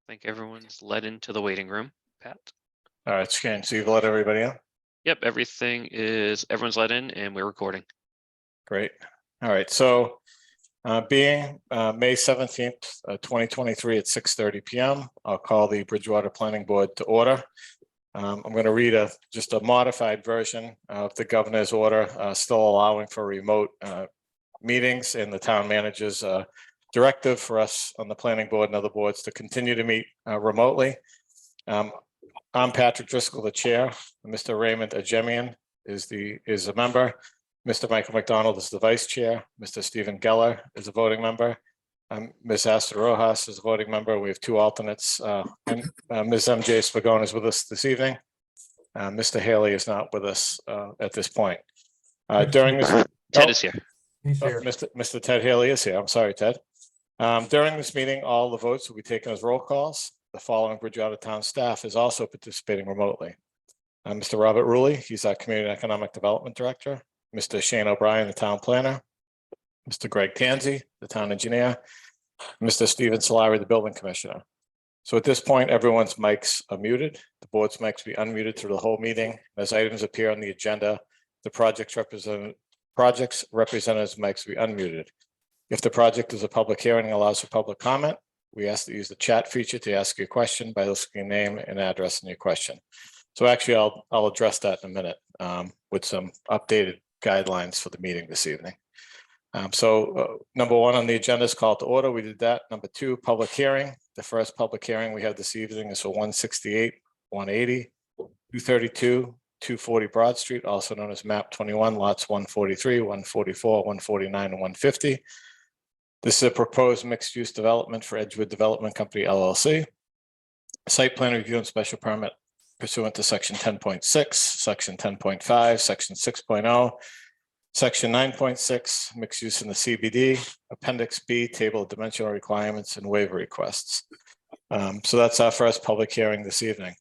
think everyone's led into the waiting room. Pat? All right, Shane, so you've let everybody in? Yep, everyone's let in and we're recording. Great. All right, so being May 17th, 2023 at 6:30 p.m., I'll call the Bridgewater Planning Board to order. I'm going to read just a modified version of the governor's order, still allowing for remote meetings, and the town manager's directive for us on the planning board and other boards to continue to meet remotely. I'm Patrick Driscoll, the chair. Mr. Raymond Ajemian is a member. Mr. Michael McDonald is the vice chair. Mr. Stephen Geller is a voting member. Ms. Asta Rojas is a voting member. We have two alternates. And Ms. MJ Spagone is with us this evening. Mr. Haley is not with us at this point. During this, Ted is here. He's here. Mr. Ted Haley is here. I'm sorry, Ted. During this meeting, all the votes will be taken as roll calls. The following Bridgewater Town staff is also participating remotely. Mr. Robert Rulli, he's our Community Economic Development Director. Mr. Shane O'Brien, the Town Planner. Mr. Greg Tansey, the Town Engineer. Mr. Stephen Solari, the Building Commissioner. So at this point, everyone's mics are muted. The board's mics will be unmuted through the whole meeting. As items appear on the agenda, the projects representatives' mics will be unmuted. If the project is a public hearing and allows for public comment, we ask that you use the chat feature to ask your question by listing your name and address in your question. So actually, I'll address that in a minute with some updated guidelines for the meeting this evening. Number one on the agenda is called to order. We did that. Number two, public hearing. The first public hearing we have this evening is for 168, 180, 232, 240 Broad Street, also known as map 21, lots 143, 144, 149, and 150. This is a proposed mixed-use development for Edgewood Development Company, LLC. Site plan review and special permit pursuant to section 10.6, section 10.5, section 6.0, section 9.6, mixed use in the CBD, appendix B, table of dimensional requirements and waiver requests. So that's our first public hearing this evening.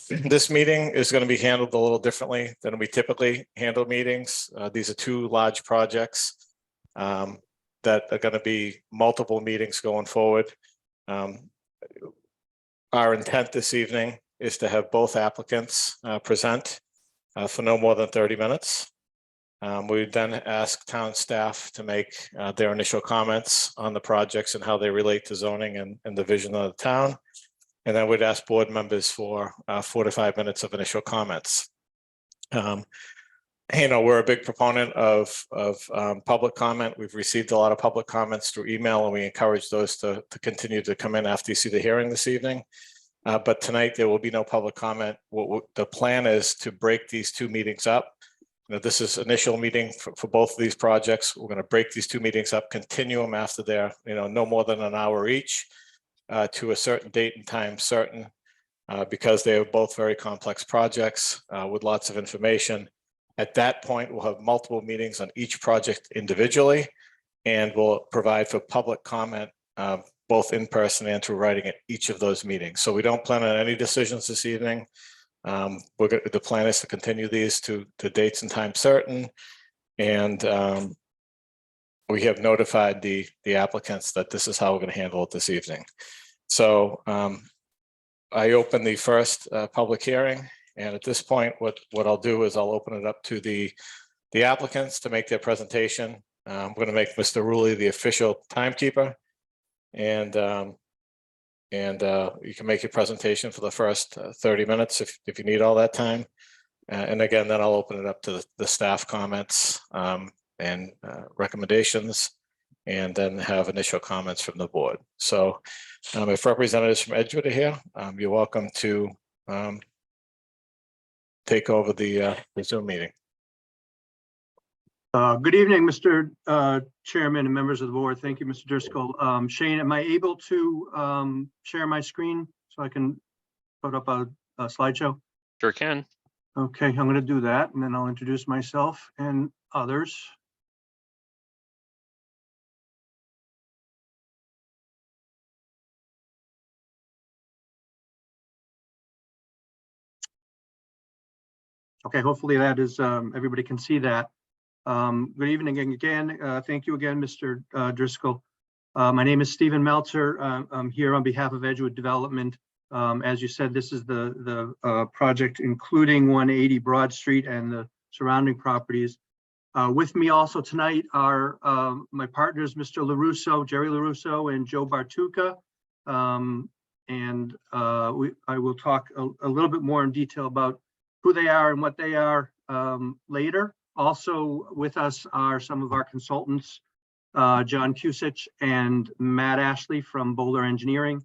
This meeting is going to be handled a little differently than we typically handle meetings. These are two large projects that are going to be multiple meetings going forward. Our intent this evening is to have both applicants present for no more than 30 minutes. We then ask town staff to make their initial comments on the projects and how they relate to zoning and the vision of the town. And then we'd ask board members for 4 to 5 minutes of initial comments. We're a big proponent of public comment. We've received a lot of public comments through email, and we encourage those to continue to come in after you see the hearing this evening. But tonight there will be no public comment. The plan is to break these two meetings up. This is initial meeting for both of these projects. We're going to break these two meetings up, continue them after they're no more than an hour each to a certain date and time certain, because they are both very complex projects with lots of information. At that point, we'll have multiple meetings on each project individually, and we'll provide for public comment both in person and through writing at each of those meetings. So we don't plan on any decisions this evening. The plan is to continue these to dates and time certain, and we have notified the applicants that this is how we're going to handle it this evening. So I open the first public hearing, and at this point, what I'll do is I'll open it up to the applicants to make their presentation. I'm going to make Mr. Rulli the official timekeeper, and you can make your presentation for the first 30 minutes if you need all that time. And again, then I'll open it up to the staff comments and recommendations, and then have initial comments from the board. So if representatives from Edgewood are here, you're welcome to take over the Zoom meeting. Good evening, Mr. Chairman and members of the board. Thank you, Mr. Driscoll. Shane, am I able to share my screen so I can put up a slideshow? Sure can. Okay, I'm going to do that, and then I'll introduce myself and others. Okay, hopefully that is, everybody can see that. Good evening again. Thank you again, Mr. Driscoll. My name is Stephen Meltzer. I'm here on behalf of Edgewood Development. As you said, this is the project including 180 Broad Street and the surrounding properties. With me also tonight are my partners, Mr. LaRusso, Jerry LaRusso, and Joe Bartuca. I will talk a little bit more in detail about who they are and what they are later. Also with us are some of our consultants, John Kusich and Matt Ashley from Boulder Engineering,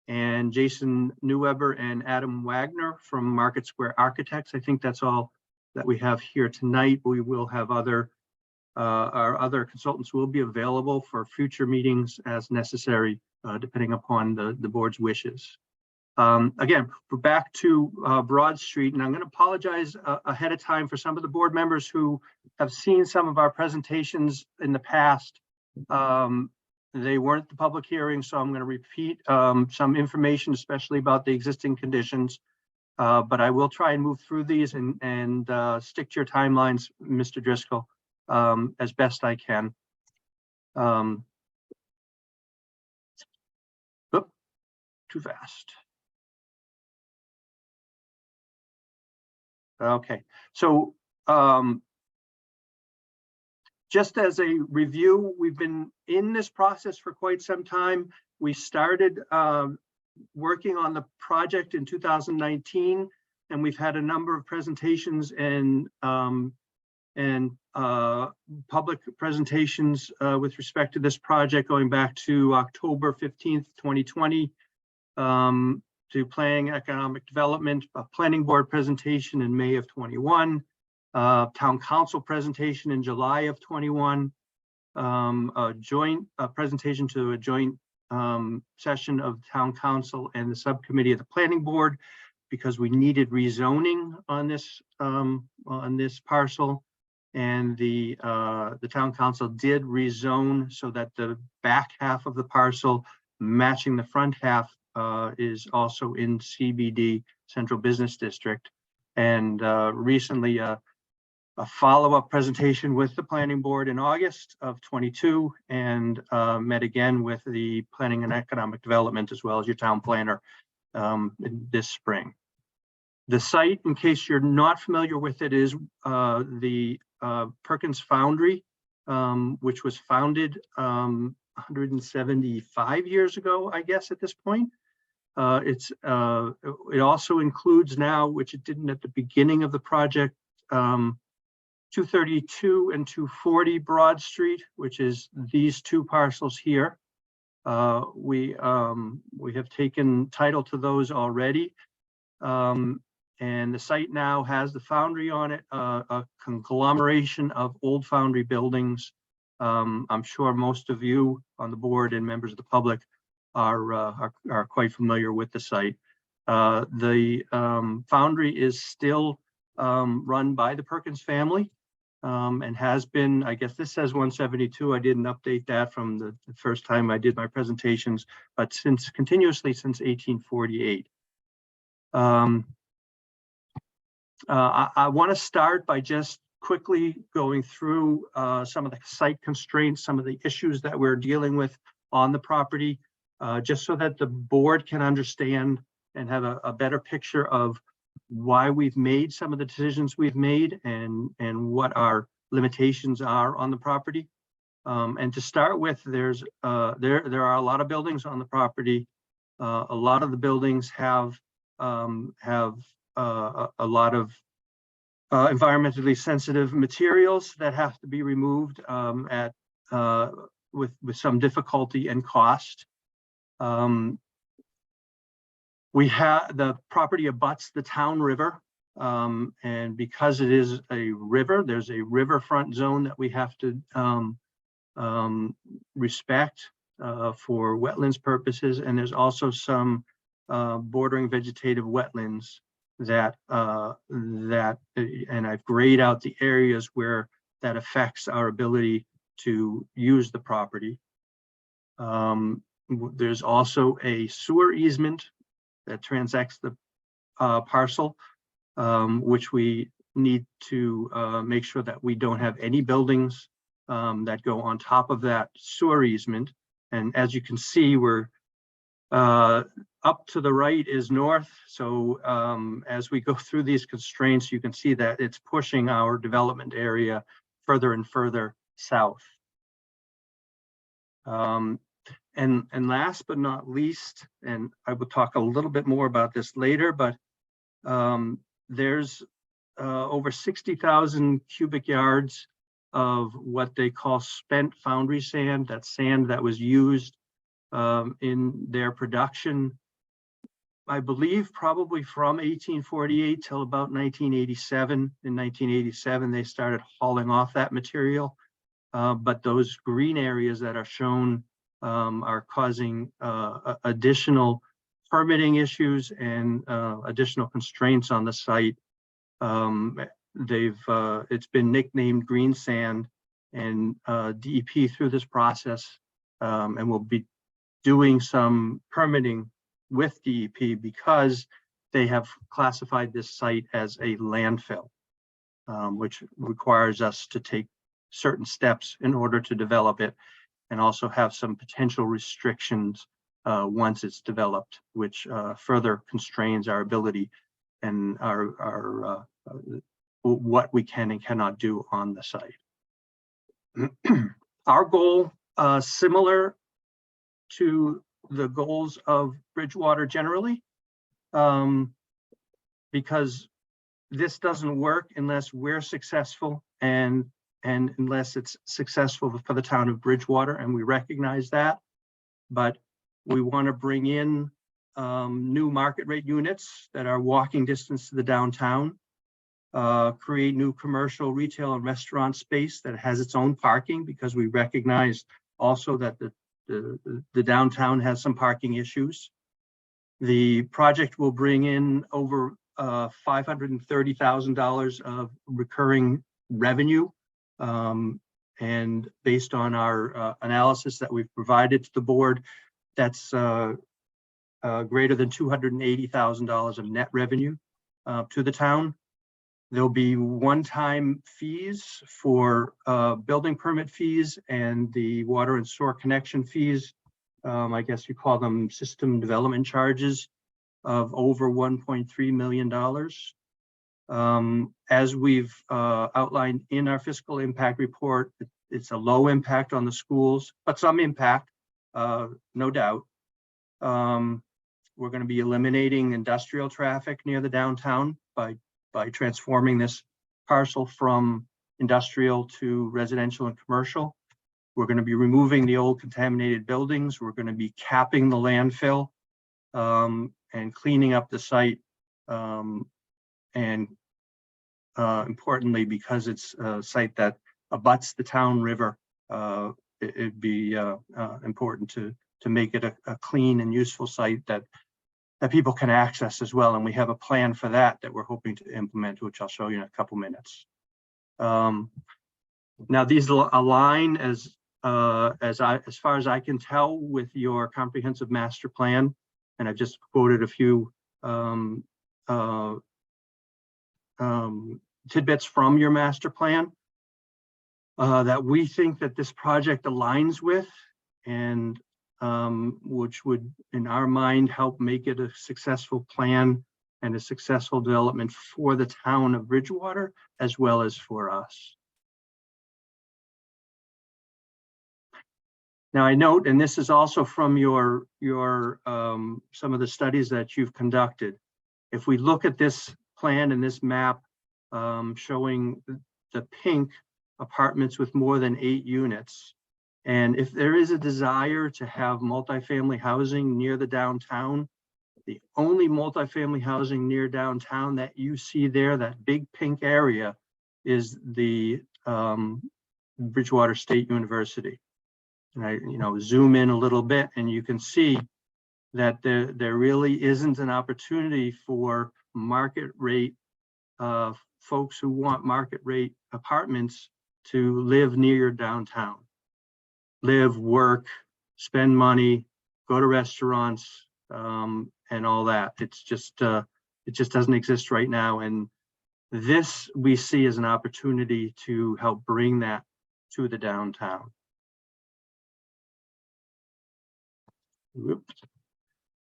and Jason Newweber and Adam Wagner from Market Square Architects. I think that's all that we have here tonight. We will have our other consultants will be available for future meetings as necessary, depending upon the board's wishes. Again, we're back to Broad Street, and I'm going to apologize ahead of time for some of the board members who have seen some of our presentations in the past. They weren't the public hearing, so I'm going to repeat some information, especially about the existing conditions. But I will try and move through these and stick to your timelines, Mr. Driscoll, as best I can. Too fast. Okay, so just as a review, we've been in this process for quite some time. We started working on the project in 2019, and we've had a number of presentations and public presentations with respect to this project going back to October 15th, 2020, to Planning Economic Development, a planning board presentation in May of 21, town council presentation in July of 21, a joint presentation to a joint session of town council and the subcommittee of the planning board, because we needed rezoning on this parcel, and the town council did rezone so that the back half of the parcel matching the front half is also in CBD, Central Business District. And recently a follow-up presentation with the planning board in August of 22, and met again with the Planning and Economic Development as well as your town planner this spring. The site, in case you're not familiar with it, is the Perkins Foundry, which was founded 175 years ago, I guess, at this point. It also includes now, which it didn't at the beginning of the project, 232 and 240 Broad Street, which is these two parcels here. We have taken title to those already. And the site now has the foundry on it, a conglomeration of old foundry buildings. I'm sure most of you on the board and members of the public are quite familiar with the site. The foundry is still run by the Perkins family, and has been, I guess this says 172. I didn't update that from the first time I did my presentations, but continuously since 1848. I want to start by just quickly going through some of the site constraints, some of the issues that we're dealing with on the property, just so that the board can understand and have a better picture of why we've made some of the decisions we've made and what our limitations are on the property. And to start with, there are a lot of buildings on the property. A lot of the buildings have a lot of environmentally sensitive materials that have to be removed with some difficulty and cost. We have the property abuts the town river, and because it is a river, there's a riverfront zone that we have to respect for wetlands purposes, and there's also some bordering vegetative wetlands that and I've grayed out the areas where that affects our ability to use the property. There's also a sewer easement that transects the parcel, which we need to make sure that we don't have any buildings that go on top of that sewer easement. And as you can see, we're up to the right is north. So as we go through these constraints, you can see that it's pushing our development area further and further south. And last but not least, and I will talk a little bit more about this later, but there's over 60,000 cubic yards of what they call spent foundry sand. That's sand that was used in their production, I believe probably from 1848 till about 1987. In 1987, they started hauling off that material. But those green areas that are shown are causing additional permitting issues and additional constraints on the site. It's been nicknamed green sand, and DEP through this process and will be doing some permitting with DEP because they have classified this site as a landfill, which requires us to take certain steps in order to develop it, and also have some potential restrictions once it's developed, which further constrains our ability and our what we can and cannot do on the site. Our goal, similar to the goals of Bridgewater generally, because this doesn't work unless we're successful and unless it's successful for the town of Bridgewater, and we recognize that. But we want to bring in new market rate units that are walking distance to the downtown, create new commercial, retail, and restaurant space that has its own parking, because we recognize also that the downtown has some parking issues. The project will bring in over $530,000 of recurring revenue. And based on our analysis that we've provided to the board, that's greater than $280,000 of net revenue to the town. There'll be one-time fees for building permit fees and the water and sewer connection fees. I guess you call them system development charges of over $1.3 million. As we've outlined in our fiscal impact report, it's a low impact on the schools, but some impact, no doubt. We're going to be eliminating industrial traffic near the downtown by transforming this parcel from industrial to residential and commercial. We're going to be removing the old contaminated buildings. We're going to be capping the landfill and cleaning up the site. And importantly, because it's a site that abuts the town river, it'd be important to make it a clean and useful site that people can access as well. And we have a plan for that we're hoping to implement, which I'll show you in a couple minutes. Now these align as far as I can tell with your comprehensive master plan. And I've just quoted a few tidbits from your master plan that we think that this project aligns with, and which would, in our mind, help make it a successful plan and a successful development for the town of Bridgewater, as well as for us. Now I note, and this is also from your some of the studies that you've conducted. If we look at this plan and this map showing the pink apartments with more than 8 units, and if there is a desire to have multifamily housing near the downtown, the only multifamily housing near downtown that you see there, that big pink area, is the Bridgewater State University. And I, zoom in a little bit, and you can see that there really isn't an opportunity for market rate folks who want market rate apartments to live near your downtown. Live, work, spend money, go to restaurants, and all that. It's just, it just doesn't exist right now. And this we see as an opportunity to help bring that to the downtown. Whoops.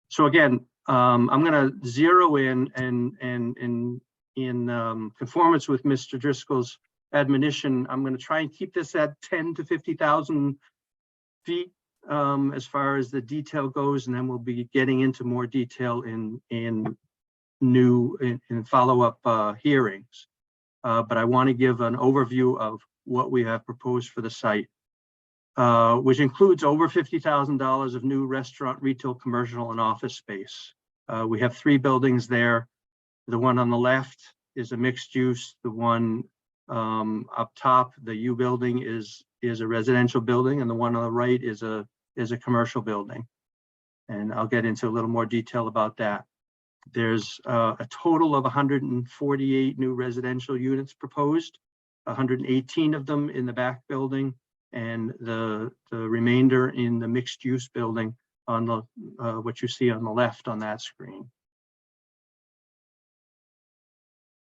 So again, I'm going to zero in conformance with Mr. Driscoll's admonition. I'm going to try and keep this at 10 to 50,000 feet as far as the detail goes, and then we'll be getting into more detail in follow-up hearings. But I want to give an overview of what we have proposed for the site, which includes over $50,000 of new restaurant, retail, commercial, and office space. We have 3 buildings there. The one on the left is a mixed use. The one up top, the U building, is a residential building, and the one on the right is a commercial building. And I'll get into a little more detail about that. There's a total of 148 new residential units proposed, 118 of them in the back building, and the remainder in the mixed use building on the what you see on the left on that screen.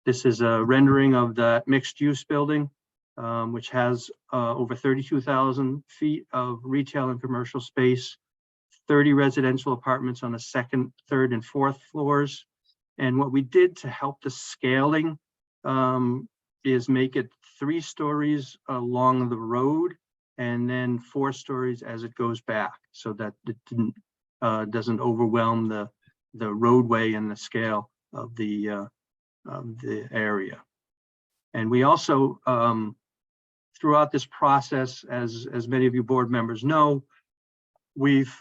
This is a rendering of that mixed use building, which has over 32,000 feet of retail and commercial space, 30 residential apartments on the 2nd, 3rd, and 4th floors. And what we did to help the scaling is make it 3 stories along the road and then 4 stories as it goes back, so that it doesn't overwhelm the roadway and the scale of the area. And we also, throughout this process, as many of you board members know, we've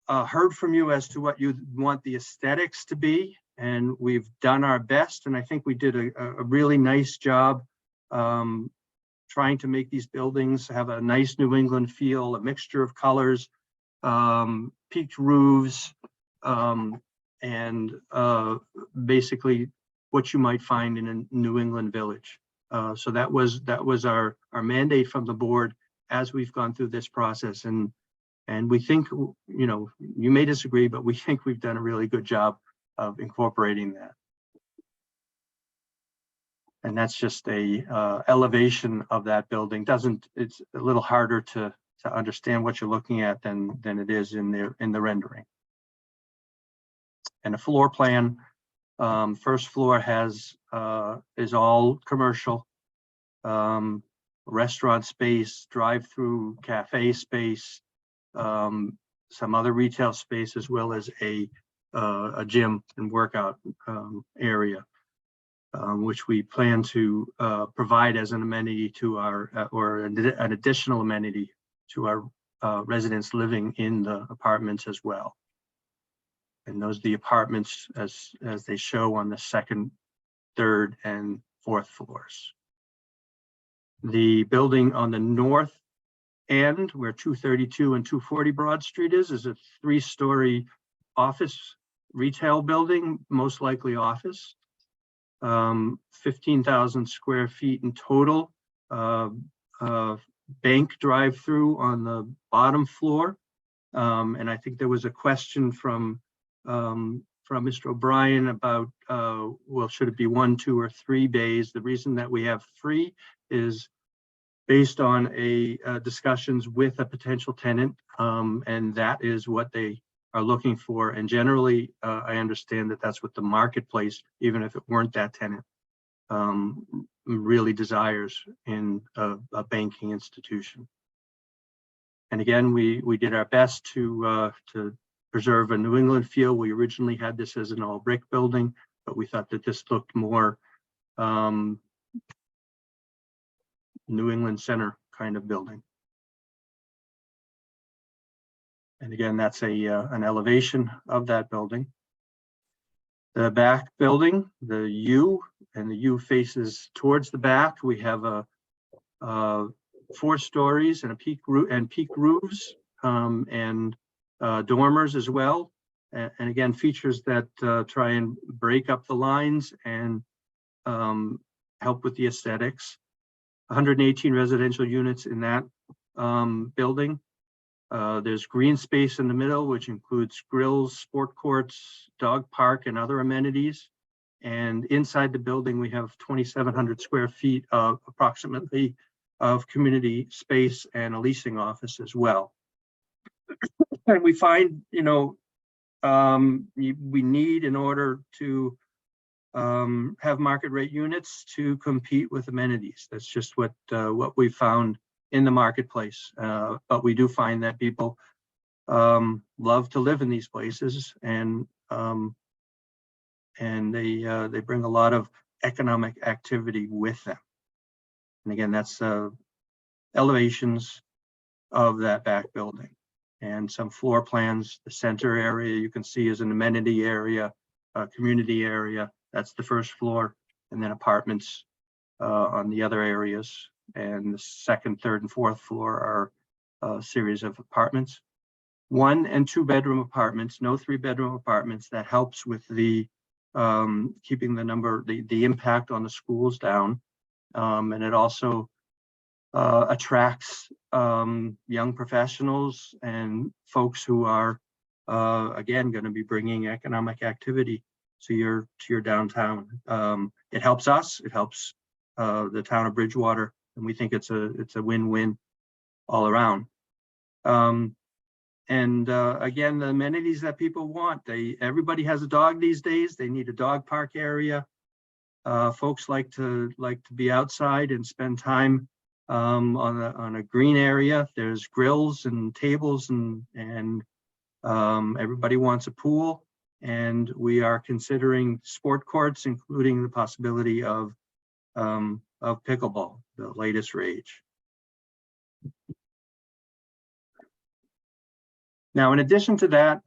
heard from you as to what you want the aesthetics to be, and we've done our best. And I think we did a really nice job trying to make these buildings have a nice New England feel, a mixture of colors, peaked roofs, and basically what you might find in a New England village. So that was our mandate from the board as we've gone through this process. And we think, you know, you may disagree, but we think we've done a really good job of incorporating that. And that's just a elevation of that building. It's a little harder to understand what you're looking at than it is in the rendering. And a floor plan, first floor is all commercial, restaurant space, drive-through cafe space, some other retail space, as well as a gym and workout area, which we plan to provide as an amenity to our, or an additional amenity to our residents living in the apartments as well. And those are the apartments as they show on the 2nd, 3rd, and 4th floors. The building on the north end, where 232 and 240 Broad Street is a 3-story office retail building, most likely office. 15,000 square feet in total. Bank drive-through on the bottom floor. And I think there was a question from Mr. O'Brien about, well, should it be 1, 2, or 3 bays? The reason that we have 3 is based on discussions with a potential tenant, and that is what they are looking for. And generally, I understand that that's what the marketplace, even if it weren't that tenant, really desires in a banking institution. And again, we did our best to preserve a New England feel. We originally had this as an all brick building, but we thought that this looked more New England center kind of building. And again, that's an elevation of that building. The back building, the U, and the U faces towards the back. We have 4 stories and peak roofs, and dormers as well. And again, features that try and break up the lines and help with the aesthetics. 118 residential units in that building. There's green space in the middle, which includes grills, sport courts, dog park, and other amenities. And inside the building, we have 2,700 square feet of approximately of community space and a leasing office as well. And we find, you know, we need in order to have market rate units to compete with amenities. That's just what we found in the marketplace. But we do find that people love to live in these places, and they bring a lot of economic activity with them. And again, that's elevations of that back building and some floor plans. The center area you can see is an amenity area, a community area. That's the first floor, and then apartments on the other areas. And the second, third, and fourth floor are a series of apartments. 1 and 2 bedroom apartments, no 3-bedroom apartments. That helps with the keeping the number, the impact on the schools down. And it also attracts young professionals and folks who are again going to be bringing economic activity to your downtown. It helps us, it helps the town of Bridgewater, and we think it's a win-win all around. Again, the amenities that people want, everybody has a dog these days. They need a dog park area. Folks like to be outside and spend time on a green area. There's grills and tables, and everybody wants a pool. And we are considering sport courts, including the possibility of pickleball, the latest rage. Now, in addition to that,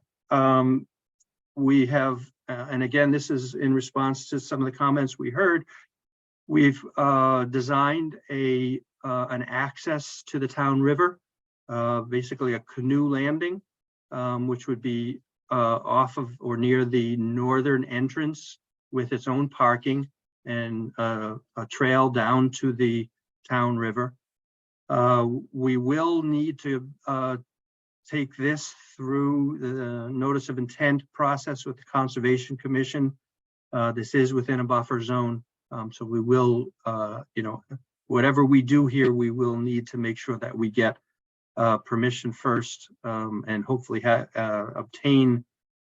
we have, and again, this is in response to some of the comments we heard, we've designed an access to the town river, basically a canoe landing, which would be off of or near the northern entrance with its own parking and a trail down to the town river. We will need to take this through the notice of intent process with the Conservation Commission. This is within a buffer zone, so we will, whatever we do here, we will need to make sure that we get permission first, and hopefully obtain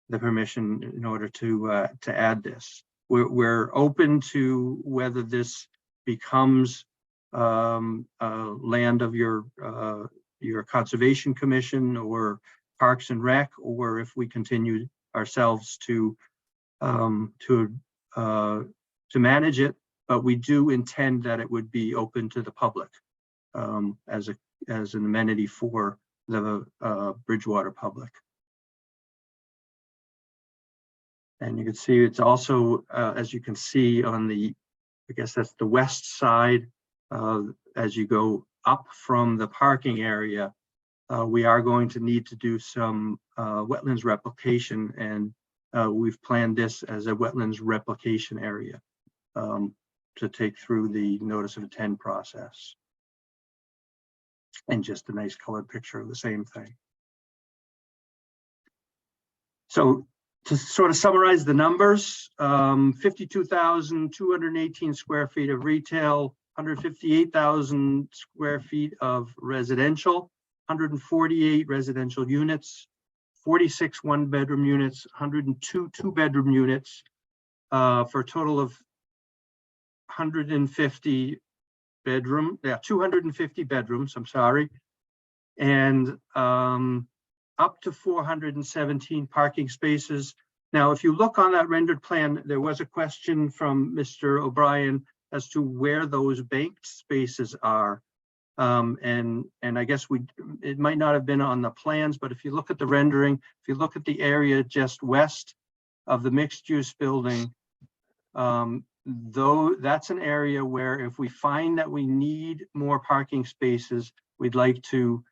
the permission in order to add this. We're open to whether this becomes land of your Conservation Commission or Parks and Rec, or if we continue ourselves to manage it. But we do intend that it would be open to the public as an amenity for the Bridgewater public. And you can see it's also, as you can see on the, I guess that's the west side, as you go up from the parking area, we are going to need to do some wetlands replication, and we've planned this as a wetlands replication area to take through the notice of intent process. And just a nice colored picture of the same thing. So to sort of summarize the numbers, 52,218 square feet of retail, 158,000 square feet of residential, 148 residential units, 46 1-bedroom units, 102 2-bedroom units, for a total of 250 bedrooms, I'm sorry, and up to 417 parking spaces. Now, if you look on that rendered plan, there was a question from Mr. O'Brien as to where those banked spaces are. And I guess it might not have been on the plans, but if you look at the rendering, if you look at the area just west of the mixed use building, though that's an area where if we find that we need more parking spaces, we'd like to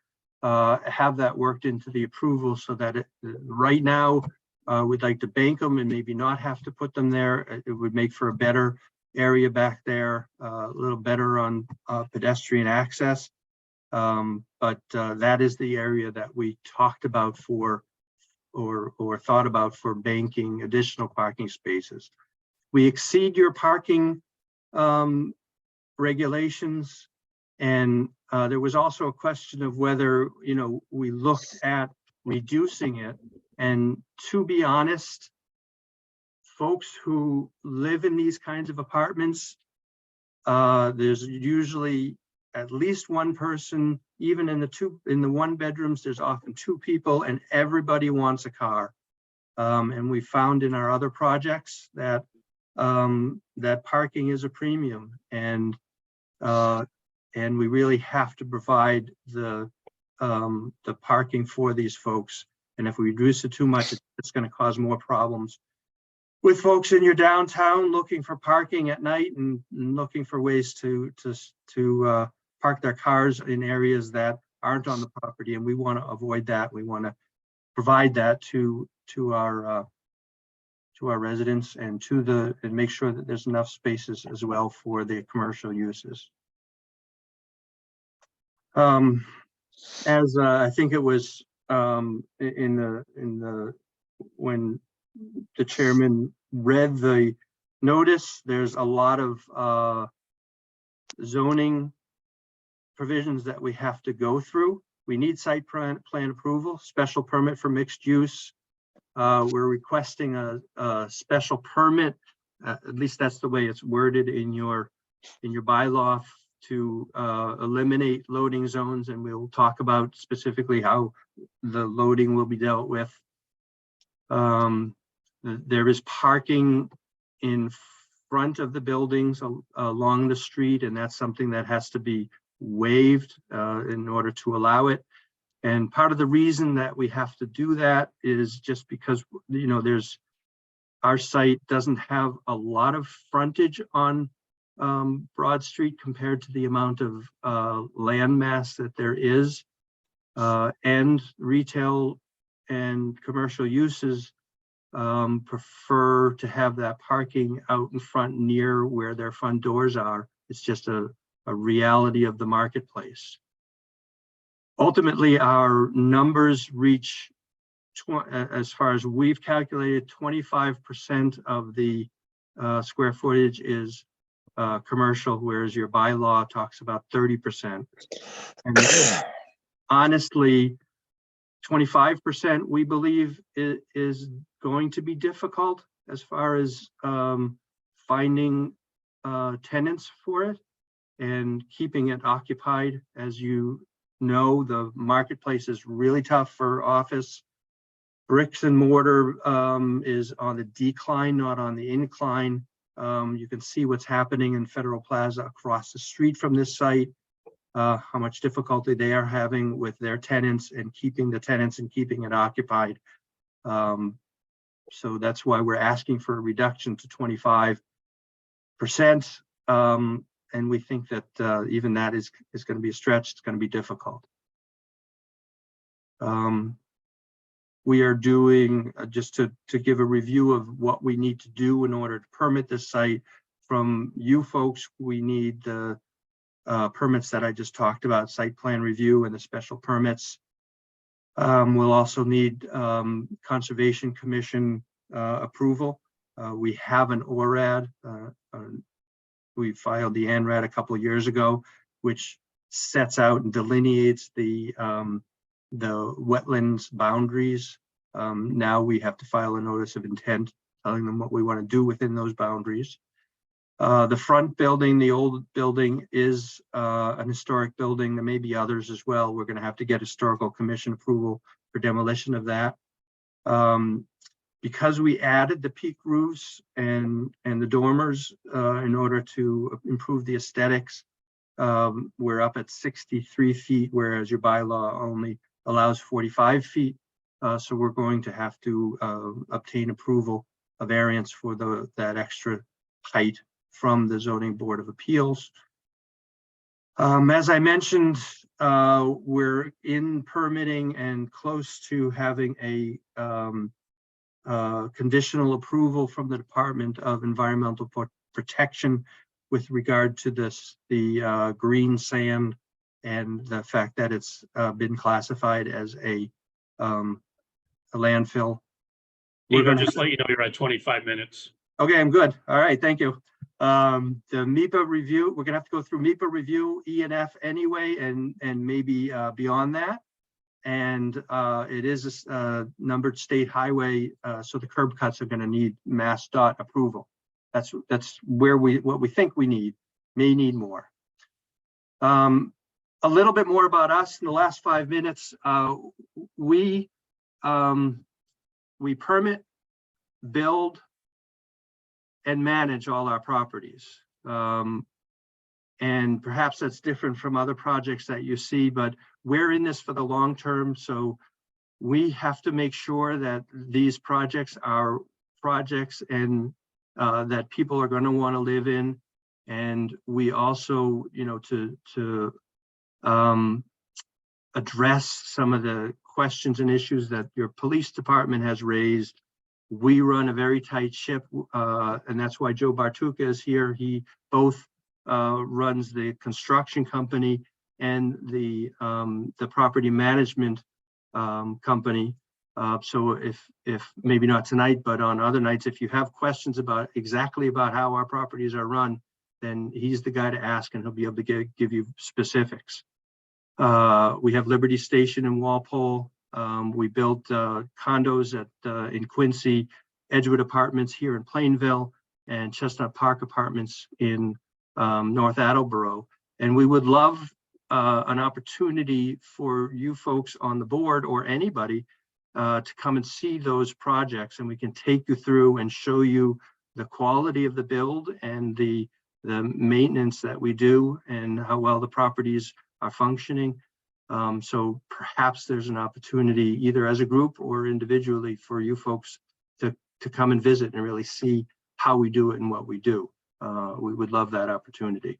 have that worked into the approval so that right now we'd like to bank them and maybe not have to put them there. It would make for a better area back there, a little better on pedestrian access. But that is the area that we talked about for or thought about for banking additional parking spaces. We exceed your parking regulations, and there was also a question of whether we looked at reducing it, And to be honest, folks who live in these kinds of apartments, there's usually at least one person, even in the one bedrooms, there's often two people, and everybody wants a car. And we found in our other projects that that parking is a premium, and we really have to provide the parking for these folks. And if we reduce it too much, it's going to cause more problems with folks in your downtown looking for parking at night and looking for ways to park their cars in areas that aren't on the property. And we want to avoid that. We want to provide that to our residents and and make sure that there's enough spaces as well for the commercial uses. As I think it was when the chairman read the notice, there's a lot of zoning provisions that we have to go through. We need site plan approval, special permit for mixed use. We're requesting a special permit, at least that's the way it's worded in your bylaw, to eliminate loading zones, and we'll talk about specifically how the loading will be dealt with. There is parking in front of the buildings along the street, and that's something that has to be waived in order to allow it. And part of the reason that we have to do that is just because, you know, our site doesn't have a lot of frontage on Broad Street compared to the amount of land mass that there is, and retail and commercial uses prefer to have that parking out in front near where their front doors are. It's just a reality of the marketplace. Ultimately, our numbers reach, as far as we've calculated, 25% of the square footage is commercial, whereas your bylaw talks about 30%. And honestly, 25% we believe is going to be difficult as far as finding tenants for it and keeping it occupied. As you know, the marketplace is really tough for office. Bricks and mortar is on the decline, not on the incline. You can see what's happening in Federal Plaza across the street from this site, how much difficulty they are having with their tenants and keeping the tenants and keeping it occupied. So that's why we're asking for a reduction to 25%. And we think that even that is going to be a stretch. It's going to be difficult. We are doing, just to give a review of what we need to do in order to permit this site from you folks. We need the permits that I just talked about, site plan review and the special permits. We'll also need Conservation Commission approval. We have an ORAD. We filed the ANRAD a couple of years ago, which sets out and delineates the wetlands boundaries. Now we have to file a notice of intent telling them what we want to do within those boundaries. The front building, the old building, is an historic building. There may be others as well. We're going to have to get Historical Commission approval for demolition of that. Because we added the peak roofs and the dormers in order to improve the aesthetics, we're up at 63 feet, whereas your bylaw only allows 45 feet. So we're going to have to obtain approval, a variance for that extra height from the Zoning Board of Appeals. As I mentioned, we're in permitting and close to having a conditional approval from the Department of Environmental Protection with regard to the green sand and the fact that it's been classified as a landfill. We're going to just let you know you're at 25 minutes. Okay, I'm good. All right, thank you. The MEPA review, we're gonna have to go through MEPA review, E and F anyway, and maybe beyond that. and it is a numbered state highway, so the curb cuts are going to need Mass DOT approval. That's where what we think we may need more. A little bit more about us in the last 5 minutes. We permit, build, and manage all our properties. And perhaps that's different from other projects that you see, but we're in this for the long term. So we have to make sure that these projects are projects and that people are going to want to live in. And we also, to address some of the questions and issues that your police department has raised. We run a very tight ship, and that's why Joe Bartuca is here. He both runs the construction company and the property management company. So if maybe not tonight, but on other nights, if you have questions about how our properties are run, then he's the guy to ask, and he'll be able to give you specifics. We have Liberty Station in Walpole. We built condos in Quincy, Edgewood Apartments here in Plainville, and Chestnut Park Apartments in North Attleboro. And we would love an opportunity for you folks on the board or anybody to come and see those projects, and we can take you through and show you the quality of the build and the maintenance that we do and how well the properties are functioning. So perhaps there's an opportunity either as a group or individually for you folks to come and visit and really see how we do it and what we do. We would love that opportunity.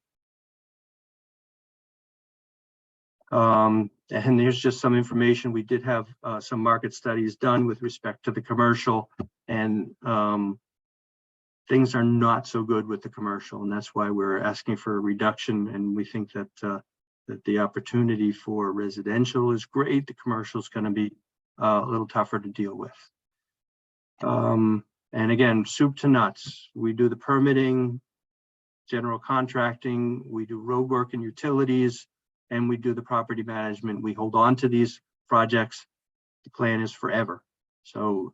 And here's just some information. We did have some market studies done with respect to the commercial, and things are not so good with the commercial, and that's why we're asking for a reduction. And we think that that the opportunity for residential is great. The commercial is going to be a little tougher to deal with. And again, soup to nuts. We do the permitting, general contracting, we do road work and utilities, and we do the property management. We hold on to these projects. The plan is forever. So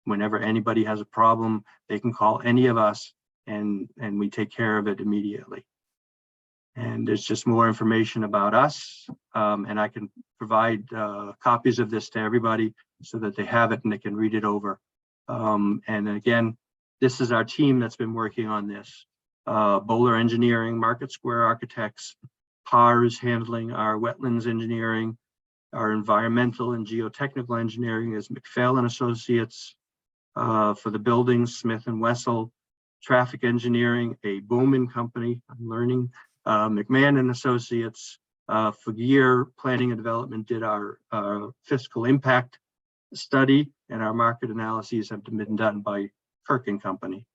whenever anybody has a problem, they can call any of us, and we take care of it immediately. And there's just more information about us, and I can provide copies of this to everybody so that they have it and they can read it over. And again, this is our team that's been working on this. Bowler Engineering, Market Square Architects, PARS handling our wetlands engineering, our environmental and geotechnical engineering is McPhail & Associates. For the buildings, Smith & Wessel. Traffic engineering, a Bowman company, I'm learning. McMahon & Associates. For year planning and development did our fiscal impact study, and our market analyses have been done by Kirk & Company.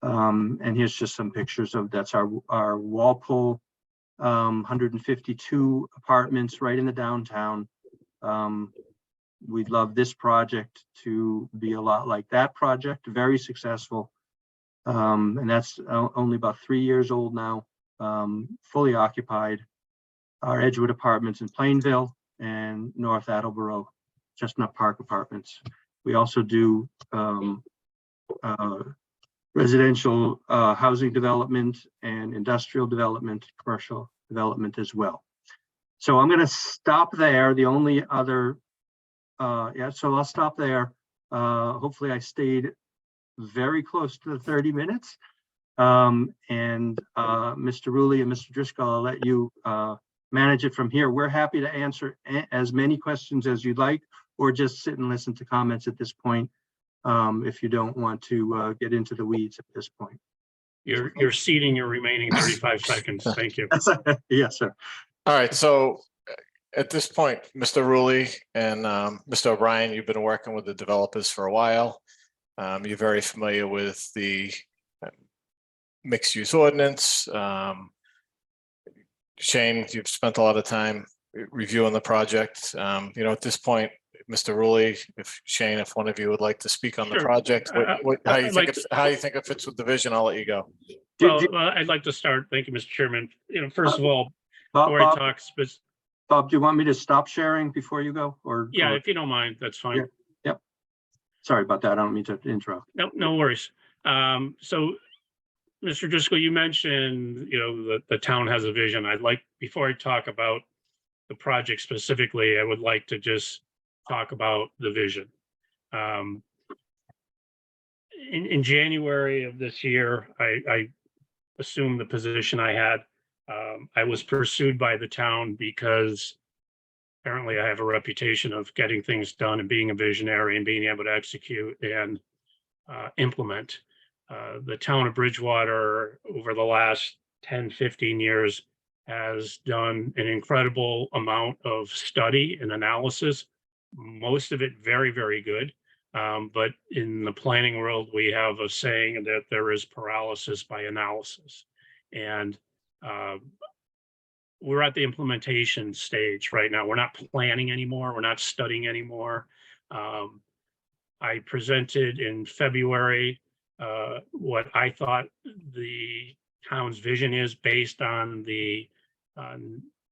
And here's just some pictures of that's our Walpole 152 apartments right in the downtown. We'd love this project to be a lot like that project, very successful. And that's only about 3 years old now, fully occupied. Our Edgewood Apartments in Plainville and North Attleboro, Chestnut Park Apartments. We also do residential housing development and industrial development, commercial development as well. So I'm going to stop there. The only other, so I'll stop there. Hopefully I stayed very close to the 30 minutes. And Mr. Rulli and Mr. Driscoll, I'll let you manage it from here. We're happy to answer as many questions as you'd like, or just sit and listen to comments at this point. If you don't want to get into the weeds at this point. You're ceding your remaining 35 seconds. Thank you. Yes, sir. All right, so at this point, Mr. Rulli and Mr. O'Brien, you've been working with the developers for a while. You're very familiar with the mixed use ordinance. Shane, you've spent a lot of time reviewing the project. At this point, Mr. Rulli, Shane, if one of you would like to speak on the Sure. project, how you think it fits with the vision, I'll let you go. Well, I'd like to start. Thank you, Mr. Chairman. First of all, Bob, before I talk Bob, do you want me to stop sharing before you go, or? Yeah, or- if you don't mind, that's fine. Yeah. Sorry about that. I don't mean to interrupt. No worries. So, Mr. Driscoll, you mentioned, the town has a vision. I'd like, before I talk about the project specifically, I would like to just talk about the vision. In January of this year, I assumed the position I had. I was pursued by the town because apparently I have a reputation of getting things done and being a visionary and being able to execute and implement. The town of Bridgewater over the last 10, 15 years has done an incredible amount of study and analysis, most of it very, very good. But in the planning world, we have a saying that there is paralysis by analysis. And we're at the implementation stage right now. We're not planning anymore. We're not studying anymore. I presented in February what I thought the town's vision is based on the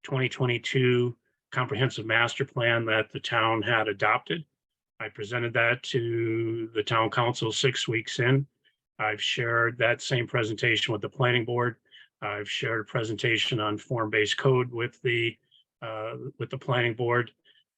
2022 comprehensive master plan that the town had adopted. I presented that to the town council 6 weeks in. I've shared that same presentation with the planning board. I've shared a presentation on form-based code with the planning board.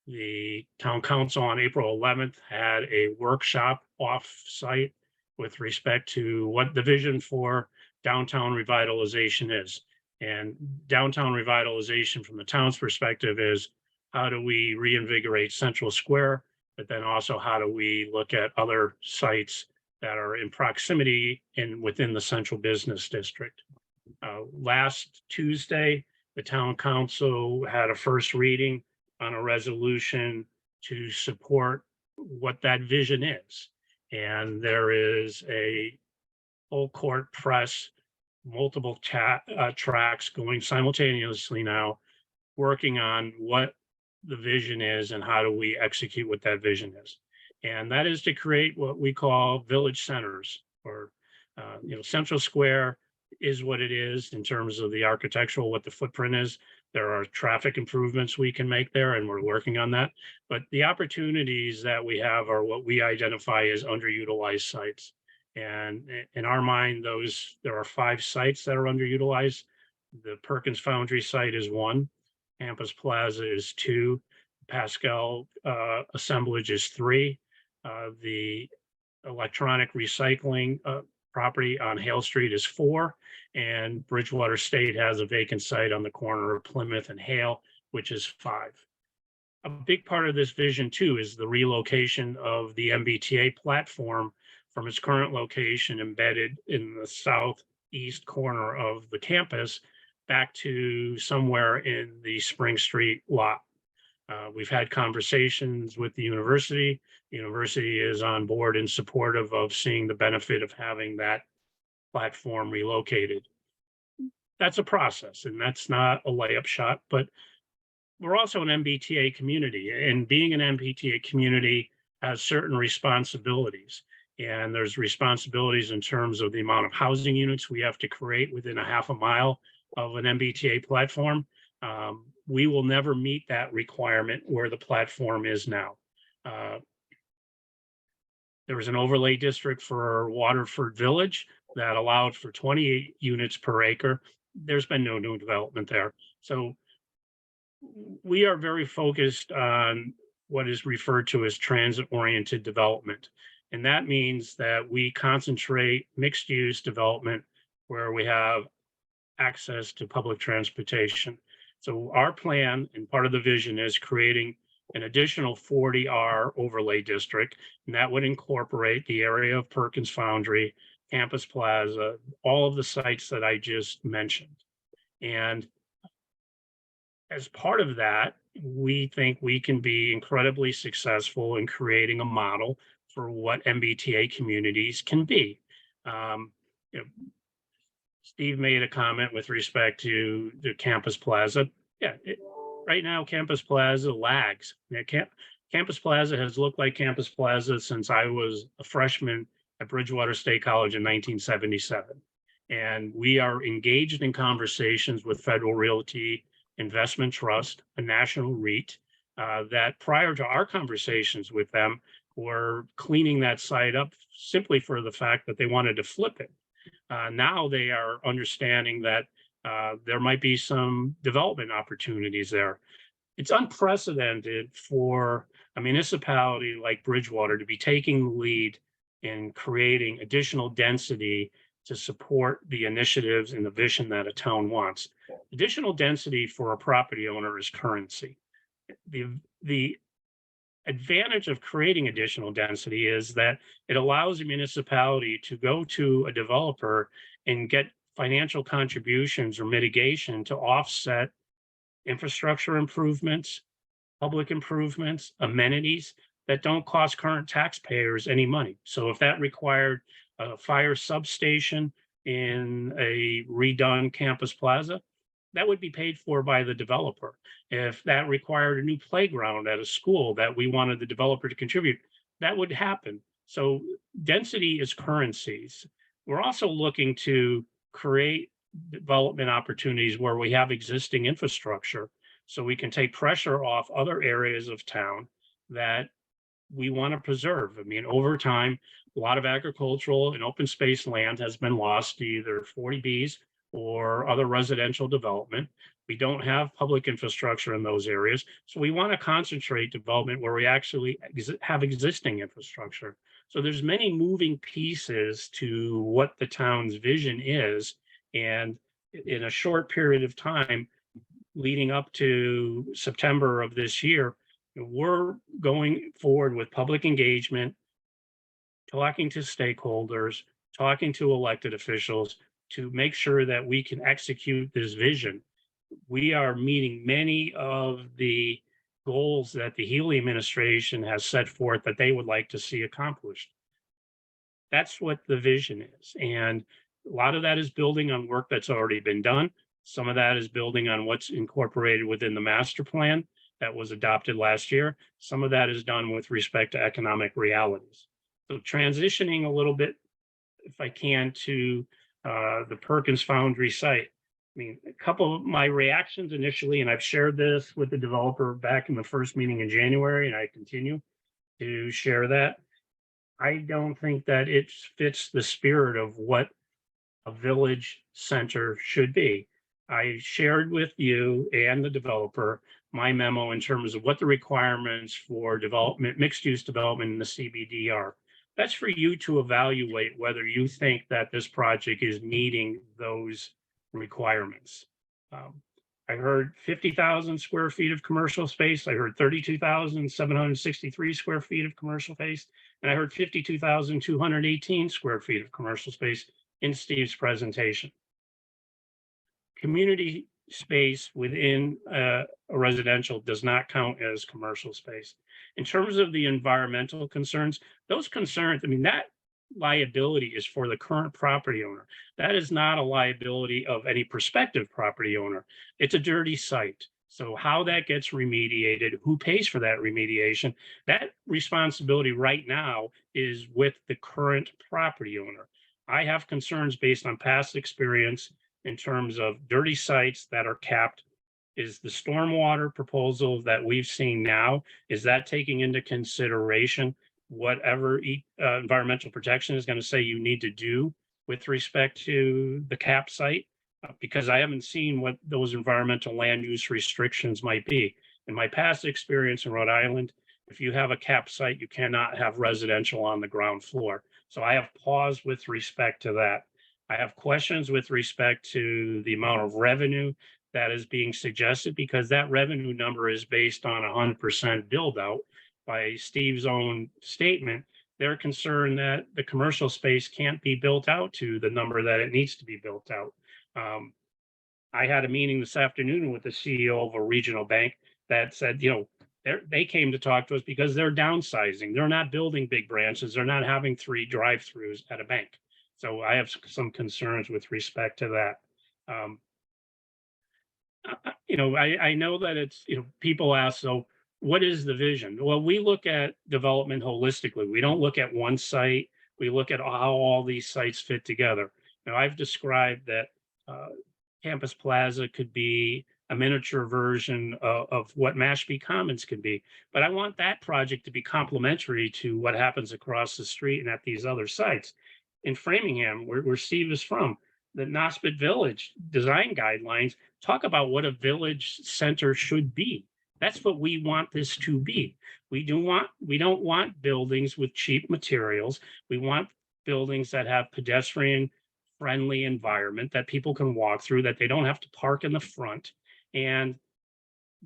The town council on April 11th had a workshop off-site with respect to what the vision for downtown revitalization is. And downtown revitalization from the town's perspective is, how do we reinvigorate Central Square? But then also, how do we look at other sites that are in proximity and within the central business district? Last Tuesday, the town council had a first reading on a resolution to support what that vision is. And there is a full court press, multiple tracks going simultaneously now, working on what the vision is and how do we execute what that vision is. And that is to create what we call village centers, or Central Square is what it is in terms of the architectural, what the footprint is. There are traffic improvements we can make there, and we're working on that. But the opportunities that we have are what we identify as underutilized sites. And in our mind, there are 5 sites that are underutilized. The Perkins Foundry site is 1. Campus Plaza is 2. Pascal assemblage is 3. The electronic recycling property on Hale Street is 4. And Bridgewater State has a vacant site on the corner of Plymouth and Hale, which is 5. A big part of this vision too is the relocation of the MBTA platform from its current location embedded in the southeast corner of the campus back to somewhere in the Spring Street lot. We've had conversations with the university. The university is on board and supportive of seeing the benefit of having that platform relocated. That's a process, and that's not a layup shot, but we're also an MBTA community, and being an MBTA community has certain responsibilities. And there's responsibilities in terms of the amount of housing units we have to create within a half a mile of an MBTA platform. We will never meet that requirement where the platform is now. There was an overlay district for Waterford Village that allowed for 28 units per acre. There's been no new development there. So we are very focused on what is referred to as transit-oriented development. And that means that we concentrate mixed-use development where we have access to public transportation. So our plan and part of the vision is creating an additional 40R overlay district, and that would incorporate the area of Perkins Foundry, Campus Plaza, all of the sites that I just mentioned. And as part of that, we think we can be incredibly successful in creating a model for what MBTA communities can be. Steve made a comment with respect to the Campus Plaza. Yeah, right now Campus Plaza lags. Campus Plaza has looked like Campus Plaza since I was a freshman at Bridgewater State College in 1977. And we are engaged in conversations with Federal Realty Investment Trust, a national REIT, that prior to our conversations with them were cleaning that site up simply for the fact that they wanted to flip it. Now they are understanding that there might be some development opportunities there. It's unprecedented for a municipality like Bridgewater to be taking the lead in creating additional density to support the initiatives and the vision that a town wants. Additional density for a property owner is currency. The advantage of creating additional density is that it allows a municipality to go to a developer and get financial contributions or mitigation to offset infrastructure improvements, public improvements, amenities that don't cost current taxpayers any money. So if that required a fire substation in a redone campus plaza, that would be paid for by the developer. If that required a new playground at a school that we wanted the developer to contribute, that would happen. So density is currencies. We're also looking to create development opportunities where we have existing infrastructure so we can take pressure off other areas of town that we want to preserve. I mean, over time, a lot of agricultural and open space land has been lost to either 40Bs or other residential development. We don't have public infrastructure in those areas. So we want to concentrate development where we actually have existing infrastructure. So there's many moving pieces to what the town's vision is. And in a short period of time, leading up to September of this year, we're going forward with public engagement, talking to stakeholders, talking to elected officials to make sure that we can execute this vision. We are meeting many of the goals that the Healy administration has set forth that they would like to see accomplished. That's what the vision is. And a lot of that is building on work that's already been done. Some of that is building on what's incorporated within the master plan that was adopted last year. Some of that is done with respect to economic realities. So transitioning a little bit, if I can, to the Perkins Foundry site. I mean, a couple of my reactions initially, and I've shared this with the developer back in the first meeting in January, and I continue to share that. I don't think that it fits the spirit of what a village center should be. I shared with you and the developer my memo in terms of what the requirements for development, mixed use development in the CBD are. That's for you to evaluate whether you think that this project is meeting those requirements. I heard 50,000 square feet of commercial space. I heard 32,763 square feet of commercial space. And I heard 52,218 square feet of commercial space in Steve's presentation. Community space within a residential does not count as commercial space. In terms of the environmental concerns, those concerns, I mean, that liability is for the current property owner. That is not a liability of any prospective property owner. It's a dirty site. So how that gets remediated, who pays for that remediation, that responsibility right now is with the current property owner. I have concerns based on past experience in terms of dirty sites that are capped. Is the stormwater proposal that we've seen now, is that taking into consideration whatever environmental protection is going to say you need to do with respect to the cap site? Because I haven't seen what those environmental land use restrictions might be. In my past experience in Rhode Island, if you have a cap site, you cannot have residential on the ground floor. So I have pause with respect to that. I have questions with respect to the amount of revenue that is being suggested, because that revenue number is based on 100% build out. By Steve's own statement, they're concerned that the commercial space can't be built out to the number that it needs to be built out. I had a meeting this afternoon with the CEO of a regional bank that said, you know, they came to talk to us because they're downsizing. They're not building big branches. They're not having 3 drive-throughs at a bank. So I have some concerns with respect to that. You know, I know that it's, you know, people ask, so what is the vision? Well, we look at development holistically. We don't look at one site. We look at how all these sites fit together. Now, I've described that Campus Plaza could be a miniature version of what Mashpee Commons could be. But I want that project to be complementary to what happens across the street and at these other sites. In Framingham, where Steve is from, the Nospit Village design guidelines talk about what a village center should be. That's what we want this to be. We don't want buildings with cheap materials. We want buildings that have pedestrian friendly environment that people can walk through, that they don't have to park in the front. And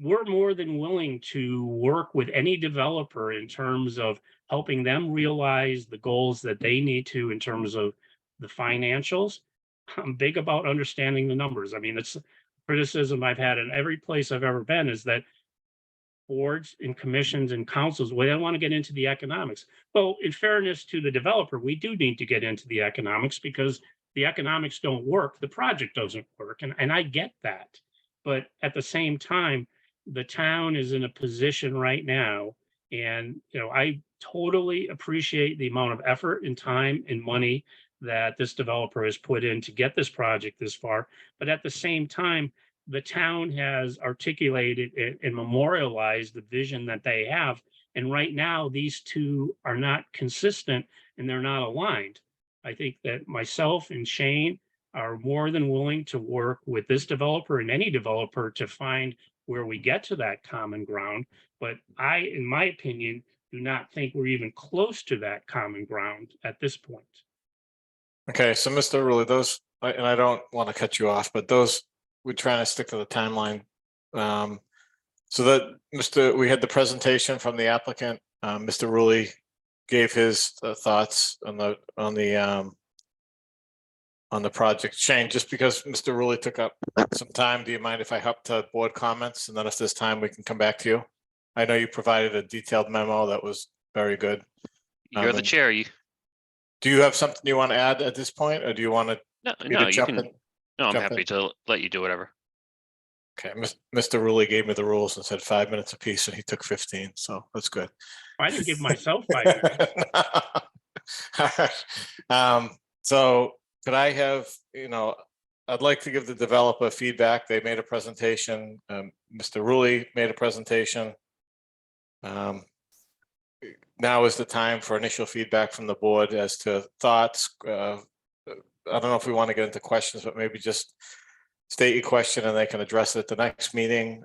we're more than willing to work with any developer in terms of helping them realize the goals that they need to in terms of the financials. I'm big about understanding the numbers. I mean, it's criticism I've had in every place I've ever been is that boards and commissions and councils, well, they don't want to get into the economics. Well, in fairness to the developer, we do need to get into the economics because the economics don't work, the project doesn't work. And I get that. But at the same time, the town is in a position right now. And, I totally appreciate the amount of effort and time and money that this developer has put in to get this project this far. But at the same time, the town has articulated and memorialized the vision that they have. And right now, these two are not consistent and they're not aligned. I think that myself and Shane are more than willing to work with this developer and any developer to find where we get to that common ground. But I, in my opinion, do not think we're even close to that common ground at this point. Okay, so Mr. Rulli, and I don't want to cut you off, but we're trying to stick to the timeline. So that we had the presentation from the applicant. Mr. Rulli gave his thoughts on the project. Shane, just because Mr. Rulli took up some time, do you mind if I hop to board comments, and then if there's time, we can come back to you? I know you provided a detailed memo that was very good. You're the chair. Do you have something you want to add at this point, or do you want to? No, you you can. in? No, I'm jump happy in? to let you do whatever. Okay, Mr. Rulli gave me the rules and said 5 minutes apiece, and he took 15, so that's good. I didn't give myself 5 minutes. So could I have, I'd like to give the developer feedback. They made a presentation. Mr. Rulli made a presentation. Now is the time for initial feedback from the board as to thoughts. I don't know if we want to get into questions, but maybe just state your question and they can address it at the next meeting.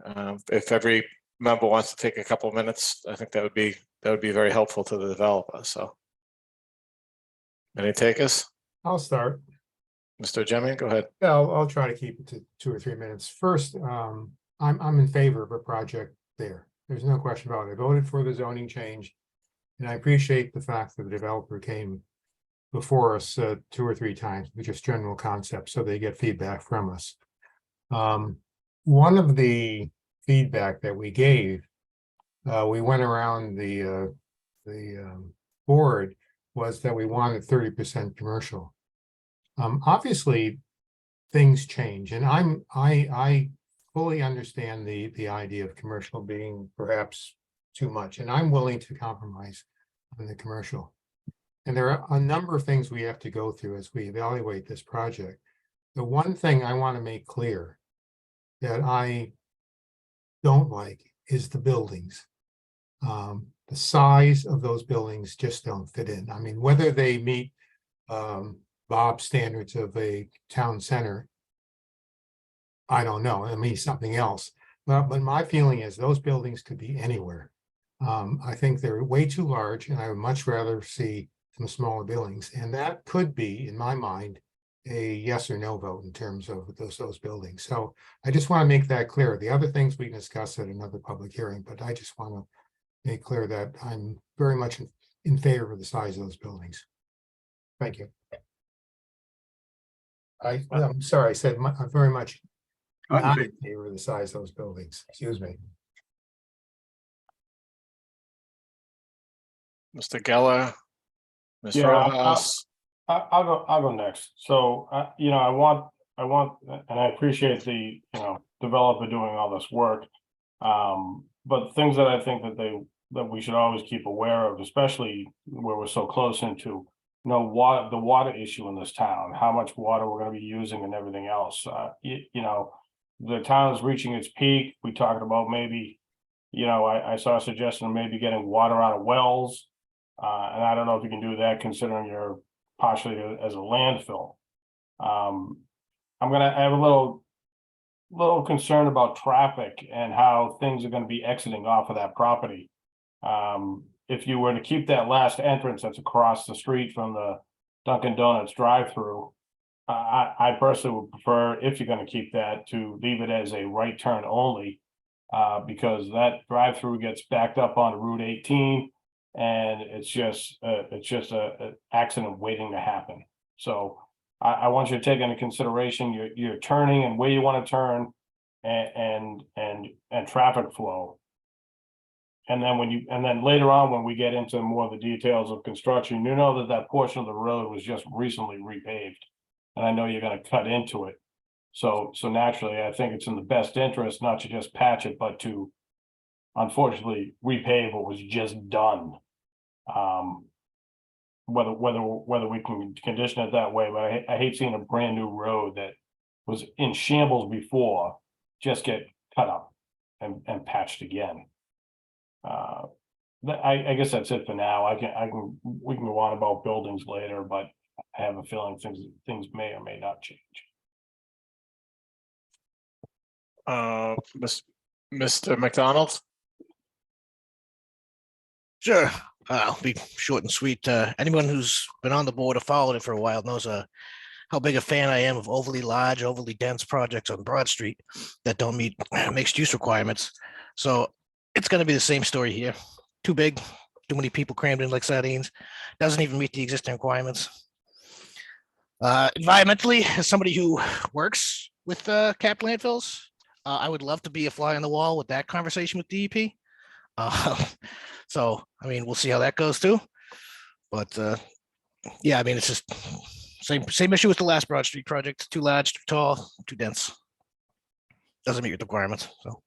If every member wants to take a couple of minutes, I think that would be very helpful to the developer. So, any takers? I'll start. Mr. Jemming, go ahead. Yeah, I'll try to keep it to 2 or 3 minutes. First, I'm in favor of a project there. There's no question about it. I voted for the zoning change, and I appreciate the fact that the developer came before us 2 or 3 times with just general concepts, so they get feedback from us. One of the feedback that we gave, we went around the board, was that we wanted 30% commercial. Obviously, things change, and I fully understand the idea of commercial being perhaps too much, and I'm willing to compromise on the commercial. And there are a number of things we have to go through as we evaluate this project. The one thing I want to make clear that I don't like is the buildings. The size of those buildings just don't fit in. I mean, whether they meet Bob's standards of a town center, I don't know. It means something else. But my feeling is those buildings could be anywhere. I think they're way too large, and I would much rather see some smaller buildings. And that could be, in my mind, a yes or no vote in terms of those buildings. So I just want to make that clear. The other things we can discuss at another public hearing, but I just want to make clear that I'm very much in favor of the size of those buildings. Thank you. I'm sorry, I said I'm very much not in favor of the size of those buildings. Excuse me. Mr. Geller, Ms. Yeah, Rojas. I'll go next. So, I want, and I appreciate the, developer doing all this work. But things that I think that we should always keep aware of, especially where we're so close into, the water issue in this town, how much water we're going to be using and everything else. the town is reaching its peak. We talked about maybe, I saw a suggestion of maybe getting water out of wells. And I don't know if you can do that considering you're partially as a landfill. I have a little concerned about traffic and how things are gonna be exiting off of that property. If you were to keep that last entrance that's across the street from the Dunkin' Donuts drive-through, I personally would prefer, if you're gonna keep that, to leave it as a right turn only. Because that drive-through gets backed up on Route 18, and it's just a accident waiting to happen. So I want you to take into consideration your turning and where you want to turn and traffic flow. And then later on, when we get into more of the details of construction, that portion of the road was just recently repaved. And I know you're gonna cut into it. So naturally, I think it's in the best interest not to just patch it, but to unfortunately repave what was just done. Whether we can condition it that way, but I hate seeing a brand new road that was in shambles before just get cut up and patched again. I guess that's it for now. We can go on about buildings later, but I have a feeling things may or may not change. Mr. McDonald? Sure, I'll be short and sweet. Anyone who's been on the board or followed it for a while knows how big a fan I am of overly large, overly dense projects on Broad Street that don't meet mixed use requirements. So it's going to be the same story here. Too big, too many people crammed in like sardines, doesn't even meet the existing requirements. Environmentally, as somebody who works with capped landfills, I would love to be a fly on the wall with that conversation with DEP. So, I mean, we'll see how that goes too. But yeah, I mean, it's just same issue with the last Broad Street project. Too large, too tall, too dense. Doesn't meet your requirements. So,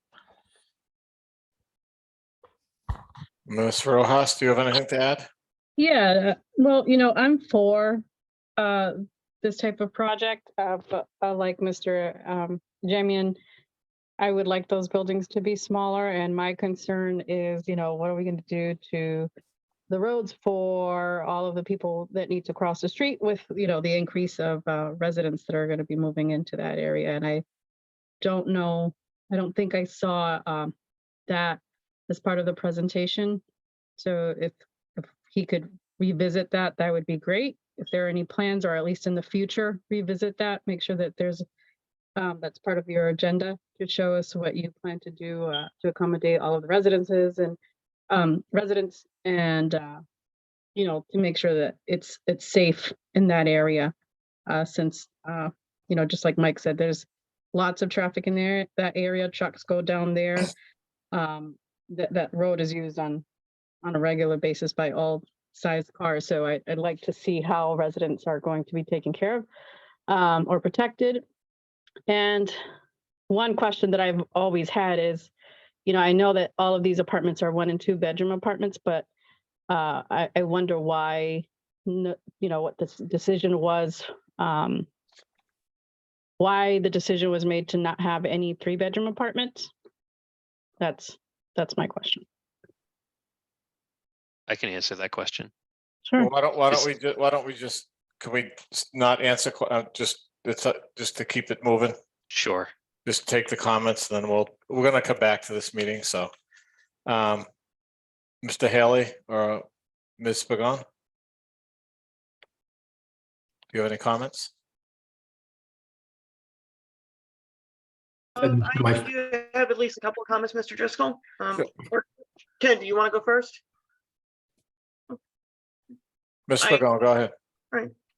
Ms. Rojas, do you have anything to add? Yeah, well, I'm for this type of project, but like Mr. Jamian, I would like those buildings to be smaller, and my concern is, what are we going to do to the roads for all of the people that need to cross the street with, the increase of residents that are going to be moving into that area. And I don't know, I don't think I saw that as part of the presentation. So if he could revisit that, that would be great. If there are any plans, or at least in the future, revisit that, make sure that there's that's part of your agenda to show us what you plan to do to accommodate all of the residences and residents, and to make sure that it's safe in that area, since just like Mike said, there's lots of traffic in that area. Trucks go down there. That road is used on a regular basis by all size cars. So I'd like to see how residents are going to be taken care of or protected. And one question that I've always had is, I know that all of these apartments are 1 and 2 bedroom apartments, but I wonder why, what this decision was, why the decision was made to not have any 3 bedroom apartments. That's my question. I can answer that question. Sure. Well, why don't we just, can we not answer, just to keep it moving? Sure. Just take the comments, then we're gonna come back to this meeting, so. Mr. Haley or Ms. Pagan? Do you have any comments? I do have at least a couple of comments, Mr. Driscoll. Or Ken, do you want to go first? Ms. Pagan, go ahead.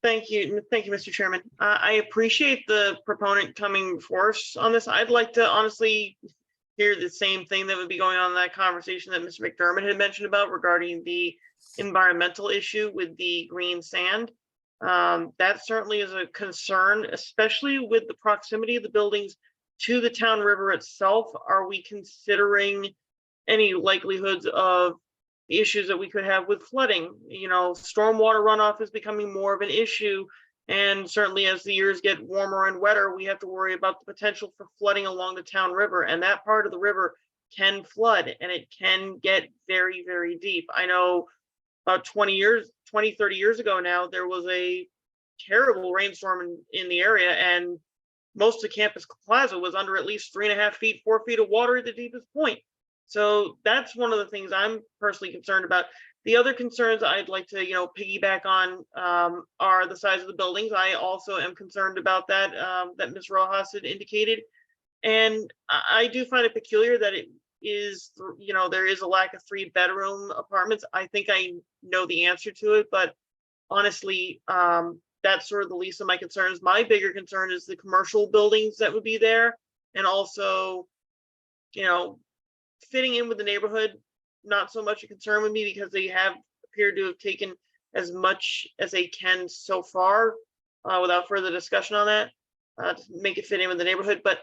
Thank you, Mr. Chairman. I appreciate the proponent coming forth on this. I'd like to honestly hear the same thing that would be going on in that conversation that Mr. McDermott had mentioned about regarding the environmental issue with the green sand. That certainly is a concern, especially with the proximity of the buildings to the town river itself. Are we considering any likelihoods of the issues that we could have with flooding? Stormwater runoff is becoming more of an issue And certainly as the years get warmer and wetter, we have to worry about the potential for flooding along the town river. And that part of the river can flood and it can get very, very deep. I know about 30 years ago now, there was a terrible rainstorm in the area, and most of Campus Plaza was under at least 3.5 feet, 4 feet of water at the deepest point. So that's one of the things I'm personally concerned about. The other concerns I'd like to, piggyback on are the size of the buildings. I also am concerned about that, that Ms. Rojas had indicated. And I do find it peculiar that it is, there is a lack of 3-bedroom apartments. I think I know the answer to it, but honestly, that's sort of the least of my concerns. My bigger concern is the commercial buildings that would be there, and also, fitting in with the neighborhood. Not so much a concern with me because they have appeared to have taken as much as they can so far, without further discussion on that, to make it fit in with the neighborhood. But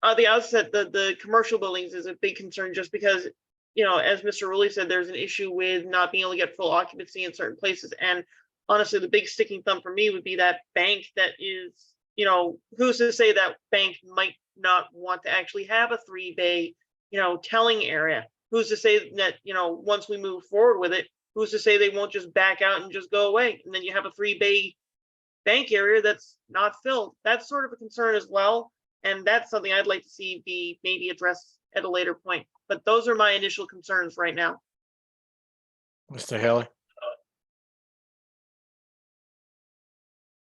at the outset, the commercial buildings is a big concern, just because, as Mr. Rulli said, there's an issue with not being able to get full occupancy in certain places. And honestly, the big sticking thumb for me would be that bank that is, who's to say that bank might not want to actually have a 3-bay, telling area? Who's to say that, once we move forward with it, who's to say they won't just back out and just go away? And then you have a 3-bay bank area that's not filled. That's sort of a concern as well. And that's something I'd like to see be maybe addressed at a later point. But those are my initial concerns right now. Mr. Haley?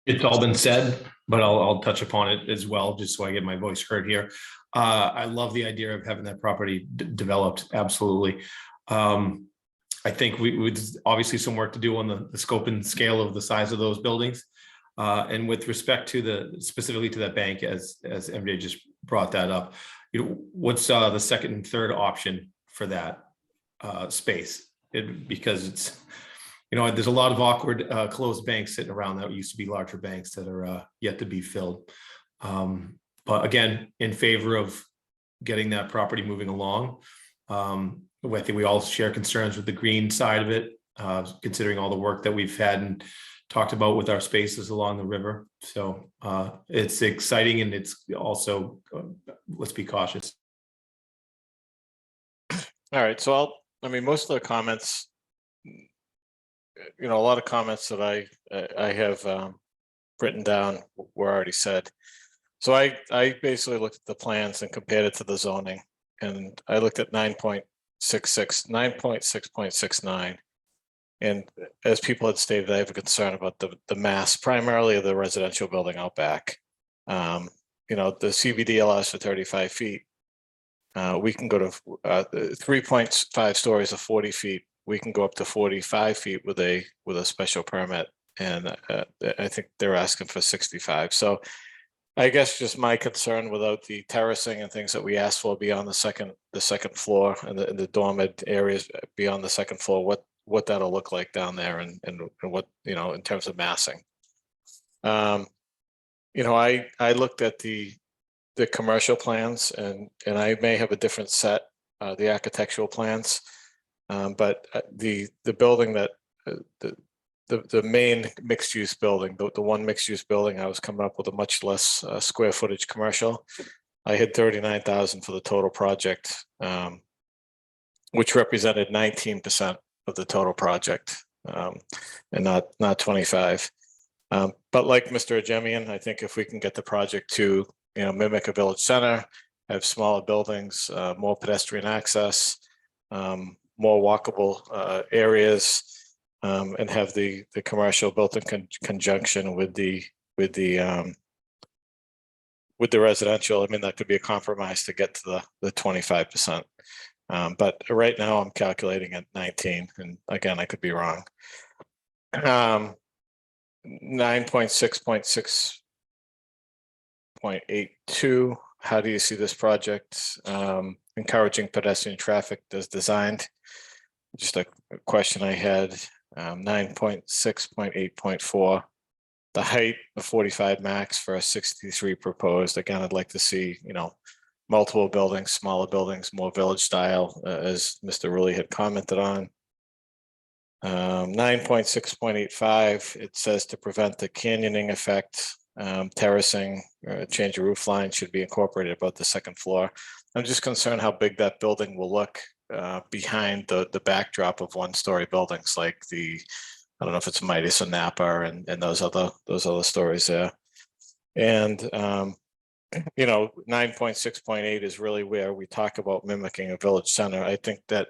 It's all been said, but I'll touch upon it as well, just so I get my voice heard here. I love the idea of having that property developed. Absolutely. I think we obviously some work to do on the scope and scale of the size of those buildings. And with respect to specifically to that bank, as MJ just brought that up, what's the second and third option for that space? Because it's, there's a lot of awkward closed banks sitting around that used to be larger banks that are yet to be filled. But again, in favor of getting that property moving along. I think we all share concerns with the green side of it, considering all the work that we've had and talked about with our spaces along the river. So it's exciting, and it's also, let's be cautious. All right, so most of the comments, a lot of comments that I have written down were already said. So I basically looked at the plans and compared it to the zoning, and I looked at 9.66, 9.6.69. And as people had stated, I have a concern about the mass, primarily of the residential building out back. The CBD allows for 35 feet. We can go to 3.5 stories of 40 feet. We can go up to 45 feet with a special permit, and I think they're asking for 65. So I guess just my concern, without the terracing and things that we asked for beyond the second floor and the dormer areas beyond the second floor, what that'll look like down there, and what, in terms of massing. I looked at the commercial plans, and I may have a different set, the architectural plans, but the building that the main mixed use building, the one mixed use building, I was coming up with a much less square footage commercial. I had 39,000 for the total project, which represented 19% of the total project, and not 25. But like Mr. Ajemian, I think if we can get the project to mimic a village center, have smaller buildings, more pedestrian access, more walkable areas, and have the commercial built in conjunction with the residential, that could be a compromise to get to the 25%. But right now I'm calculating at 19, and again, I could be wrong. 9.6.6.82. How do you see this project encouraging pedestrian traffic as designed? Just a question I had. 9.6.8.4. The height of 45 max for a 63 proposed. Again, I'd like to see, multiple buildings, smaller buildings, more village style, as Mr. Rulli had commented on. 9.6.85, it says to prevent the canyoning effect, terracing, change of roof line should be incorporated above the second floor. I'm just concerned how big that building will look behind the backdrop of one-story buildings like I don't know if it's Midas or Napa and those other stories there. And 9.6.8 is really where we talk about mimicking a village center. I think that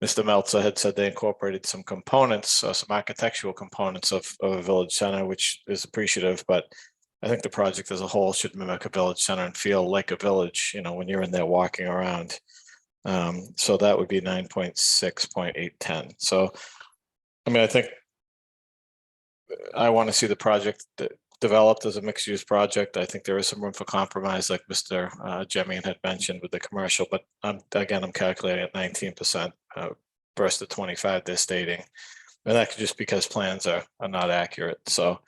Mr. Meltzer had said they incorporated some components, some architectural components of a village center, which is appreciative, but I think the project as a whole should mimic a village center and feel like a village, when you're in there walking around. So that would be 9.6.810. So, I think I want to see the project developed as a mixed-use project. I think there is some room for compromise, like Mr. Jemian had mentioned with the commercial, but I'm calculating at 19% versus the 25 they're stating. And that could just because plans are not accurate. So,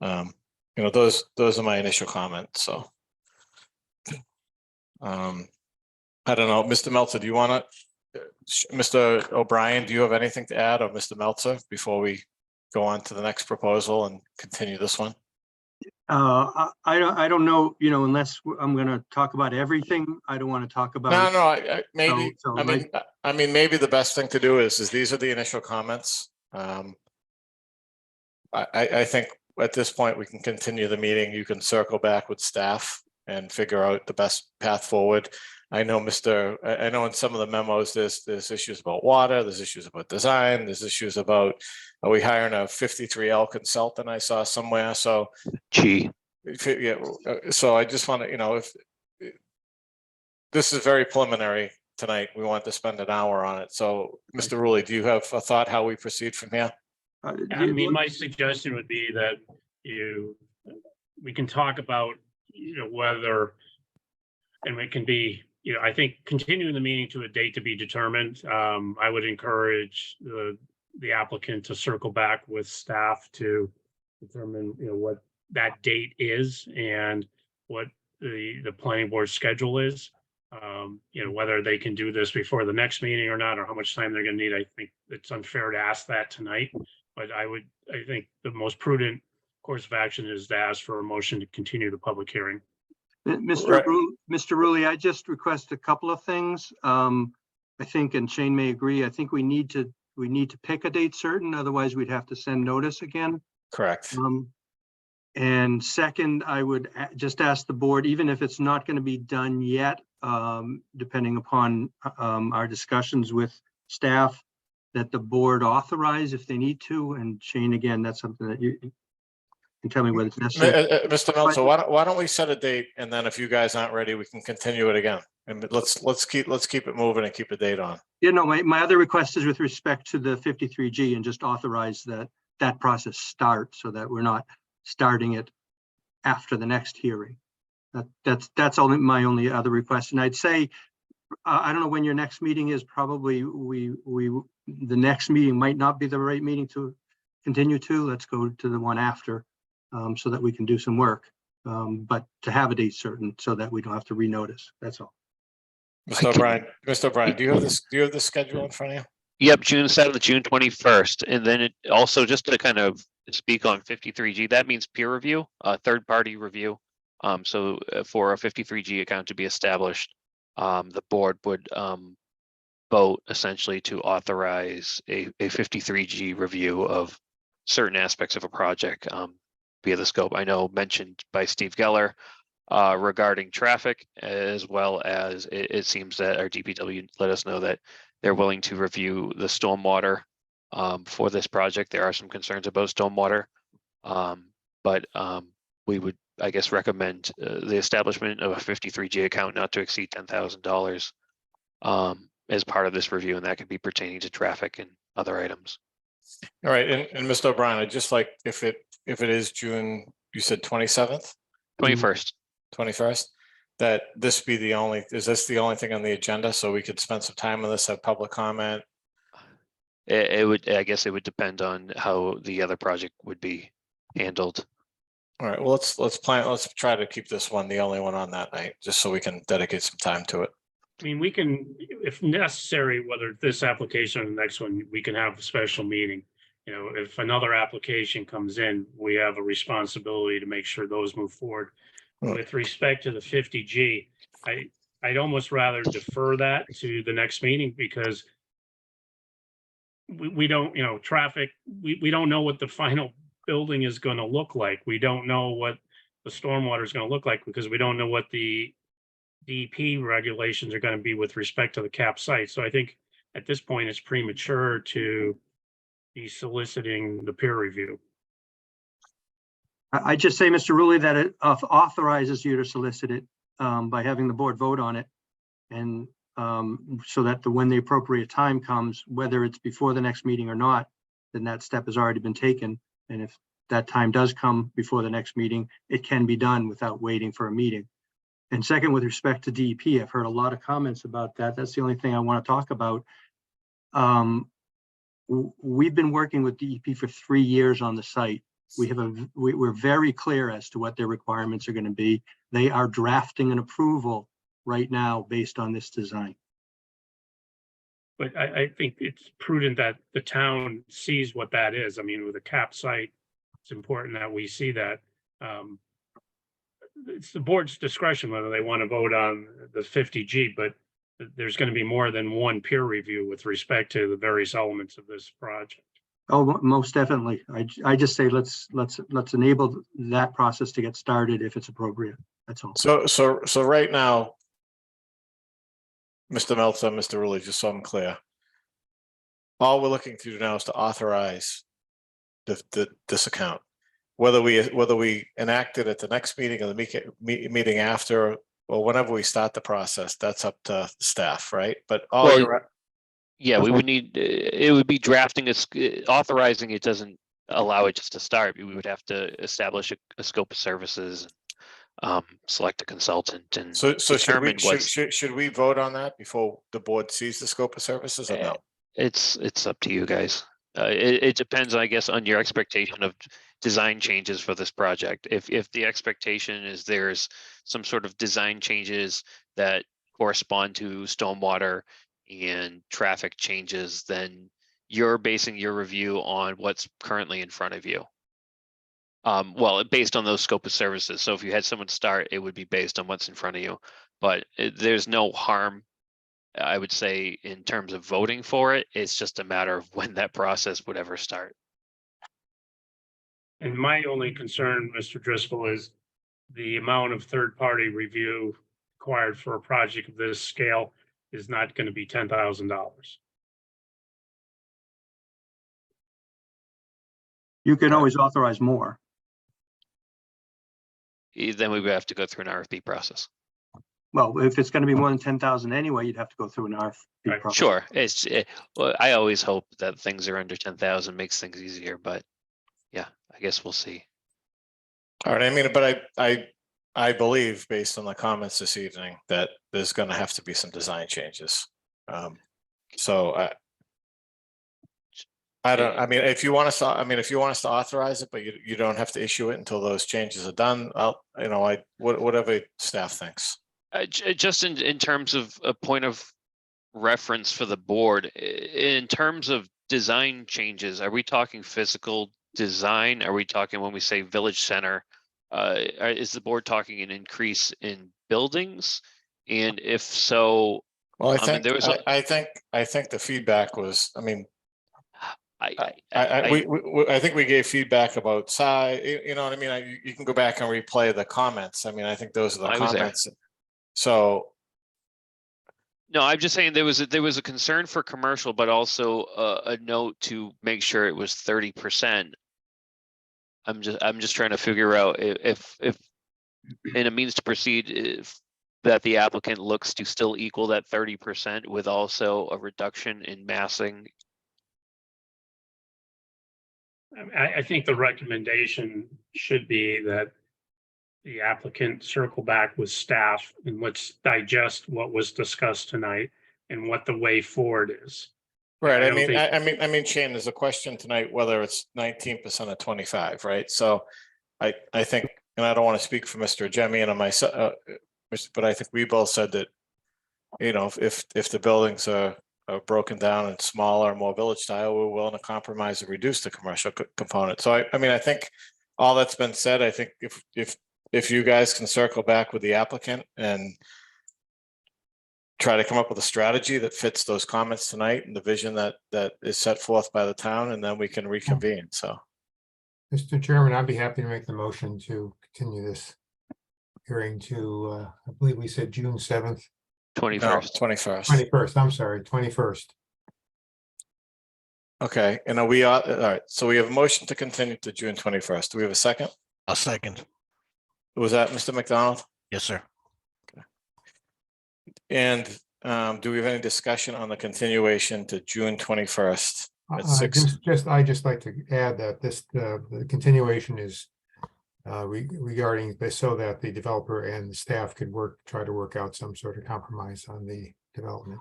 those are my initial comments. So, I don't know, Mr. Meltzer, do you want to, Mr. O'Brien, do you have anything to add, or Mr. Meltzer, before we go on to the next proposal and continue this one? I don't know, unless I'm going to talk about everything. I don't want to talk about. No, maybe. So, I mean, maybe the best thing to do is these are the initial comments. I think at this point we can continue the meeting. You can circle back with staff and figure out the best path forward. I know in some of the memos, there's issues about water, there's issues about design, there's issues about, are we hiring a 53L consultant I saw somewhere? So, Gee, yeah, so I just want to, if this is very preliminary tonight, we want to spend an hour on it. So, Mr. Rulli, do you have a thought how we proceed from here? My suggestion would be that we can talk about, whether, and it can be, I think continuing the meeting to a date to be determined. I would encourage the applicant to circle back with staff to determine, what that date is and what the planning board schedule is. Whether they can do this before the next meeting or not, or how much time they're going to need. I think it's unfair to ask that tonight, but I think the most prudent course of action is to ask for a motion to continue the public hearing. Mr. Rulli, I just request a couple of things. I think, and Shane may agree, I think we need to pick a date certain, otherwise we'd have to send notice again. Correct. And second, I would just ask the board, even if it's not going to be done yet, depending upon our discussions with staff, that the board authorize if they need to. And Shane, again, that's something that you can tell me whether it's necessary. Mr. Meltzer, why don't we set a date, and then if you guys aren't ready, we can continue it again. And let's keep it moving and keep a date on. My other request is with respect to the 53G, and just authorize that process start, so that we're not starting it after the next hearing. That's my only other request. And I'd say, I don't know when your next meeting is. Probably the next meeting might not be the right meeting to continue to. Let's go to the one after, so that we can do some work. But to have a date certain so that we don't have to renotice. That's all. Mr. O'Brien, do you have this schedule in front of you? yep, June 7th, June 21st. And then it also, just to kind of speak on 53G, that means peer review, third-party review. So for a 53G account to be established, the board would vote essentially to authorize a 53G review of certain aspects of a project via the scope. I know mentioned by Steve Geller regarding traffic, as well as it seems that our DPW let us know that they're willing to review the stormwater for this project. There are some concerns about stormwater, but we would, I guess, recommend the establishment of a 53G account not to exceed $10,000 as part of this review, and that could be pertaining to traffic and other items. All right, and Mr. O'Brien, I'd just like, if it is June, you said 27th? 21st. 21st, that this be the only, is this the only thing on the agenda, so we could spend some time on this, have public comment? It would, I guess it would depend on how the other project would be handled. All right, well, let's try to keep this one the only one on that night, just so we can dedicate some time to it. I mean, we can, if necessary, whether this application or the next one, we can have a special meeting. You know, if another application comes in, we have a responsibility to make sure those move forward. Hmm. With respect to the 50G, I'd almost rather defer that to the next meeting because we don't, you know, traffic, we don't know what the final building is going to look like. We don't know what the stormwater is going to look like because we don't know what the DEP regulations are going to be with respect to the cap site. So I think at this point, it's premature to be soliciting the peer review. I just say, Mr. Rulli, that it authorizes you to solicit it by having the board vote on it. And so that when the appropriate time comes, whether it's before the next meeting or not, then that step has already been taken. And if that time does come before the next meeting, it can be done without waiting for a meeting. And second, with respect to DEP, I've heard a lot of comments about that. That's the only thing I want to talk about. We've been working with DEP for 3 years on the site. We're very clear as to what their requirements are going to be. They are drafting an approval right now based on this design. But I think it's prudent that the town sees what that is. I mean, with a cap site, it's important that we see that. It's the board's discretion whether they want to vote on the 50G, but there's going to be more than one peer review with respect to the various elements of this project. Oh, most definitely. I just say let's enable that process to get started if it's appropriate. That's all. So right now, Mr. Meltzer, Mr. Rulli, just so I'm clear, all we're looking to do now is to authorize this account. Whether we enact it at the next meeting or the meeting after, or whenever we start the process, that's up to staff, right? But Yeah, we would need, it would be drafting, authorizing it doesn't allow it just to start. We would have to establish a scope of services, select a consultant and so determine what's. should we vote on that before the board sees the scope of services or no? It's up to you guys. It depends, I guess, on your expectation of design changes for this project. If the expectation is there's some sort of design changes that correspond to stormwater and traffic changes, then you're basing your review on what's currently in front of you. Well, based on those scope of services. So if you had someone start, it would be based on what's in front of you. But there's no harm, I would say, in terms of voting for it. It's just a matter of when that process would ever start. And my only concern, Mr. Driscoll, is the amount of third-party review required for a project of this scale is not going to be $10,000. You can always authorize more. Then we would have to go through an RFP process. Well, if it's going to be more than 10,000 anyway, you'd have to go through an RFP Right. process. Sure, well, I always hope that things are under 10,000, makes things easier, but yeah, I guess we'll see. All right, I mean, but I believe based on the comments this evening that there's going to have to be some design changes. So I don't, I mean, if you want us to authorize it, but you don't have to issue it until those changes are done, whatever staff thinks. Just in terms of a point of reference for the board, in terms of design changes, are we talking physical design? Are we talking, when we say village center, is the board talking an increase in buildings? And if so, Well, I mean, think, I think the feedback was, I mean, I think we gave feedback about size, you know what I mean? You can go back and replay the comments. I mean, I think those are the I was there. comments. So, no, I'm just saying there was a concern for commercial, but also a note to make sure it was 30%. I'm just trying to figure out if in a means to proceed, if that the applicant looks to still equal that 30% with also a reduction in massing. I think the recommendation should be that the applicant circle back with staff and let's digest what was discussed tonight and what the way forward is. right, I I don't mean, think- I mean, Shane, there's a question tonight, whether it's 19% or 25, right? So I think, and I don't want to speak for Mr. Jemian and myself, but I think we both said that you know, if the buildings are broken down and smaller, more village style, we're willing to compromise and reduce the commercial component. So I mean, I think all that's been said, I think if you guys can circle back with the applicant and try to come up with a strategy that fits those comments tonight and the vision that is set forth by the town, and then we can reconvene. So, Mr. Chairman, I'd be happy to make the motion to continue this hearing to, I believe we said June 7th, 21st. 21st. 21st, I'm sorry, 21st. Okay, and are we, all right, so we have a motion to continue to June 21st. Do we have a second? A second. Was that Mr. McDonald? Yes, sir. And do we have any discussion on the continuation to June 21st? At I 6? just like to add that this, the continuation is regarding this so that the developer and the staff could try to work out some sort of compromise on the development.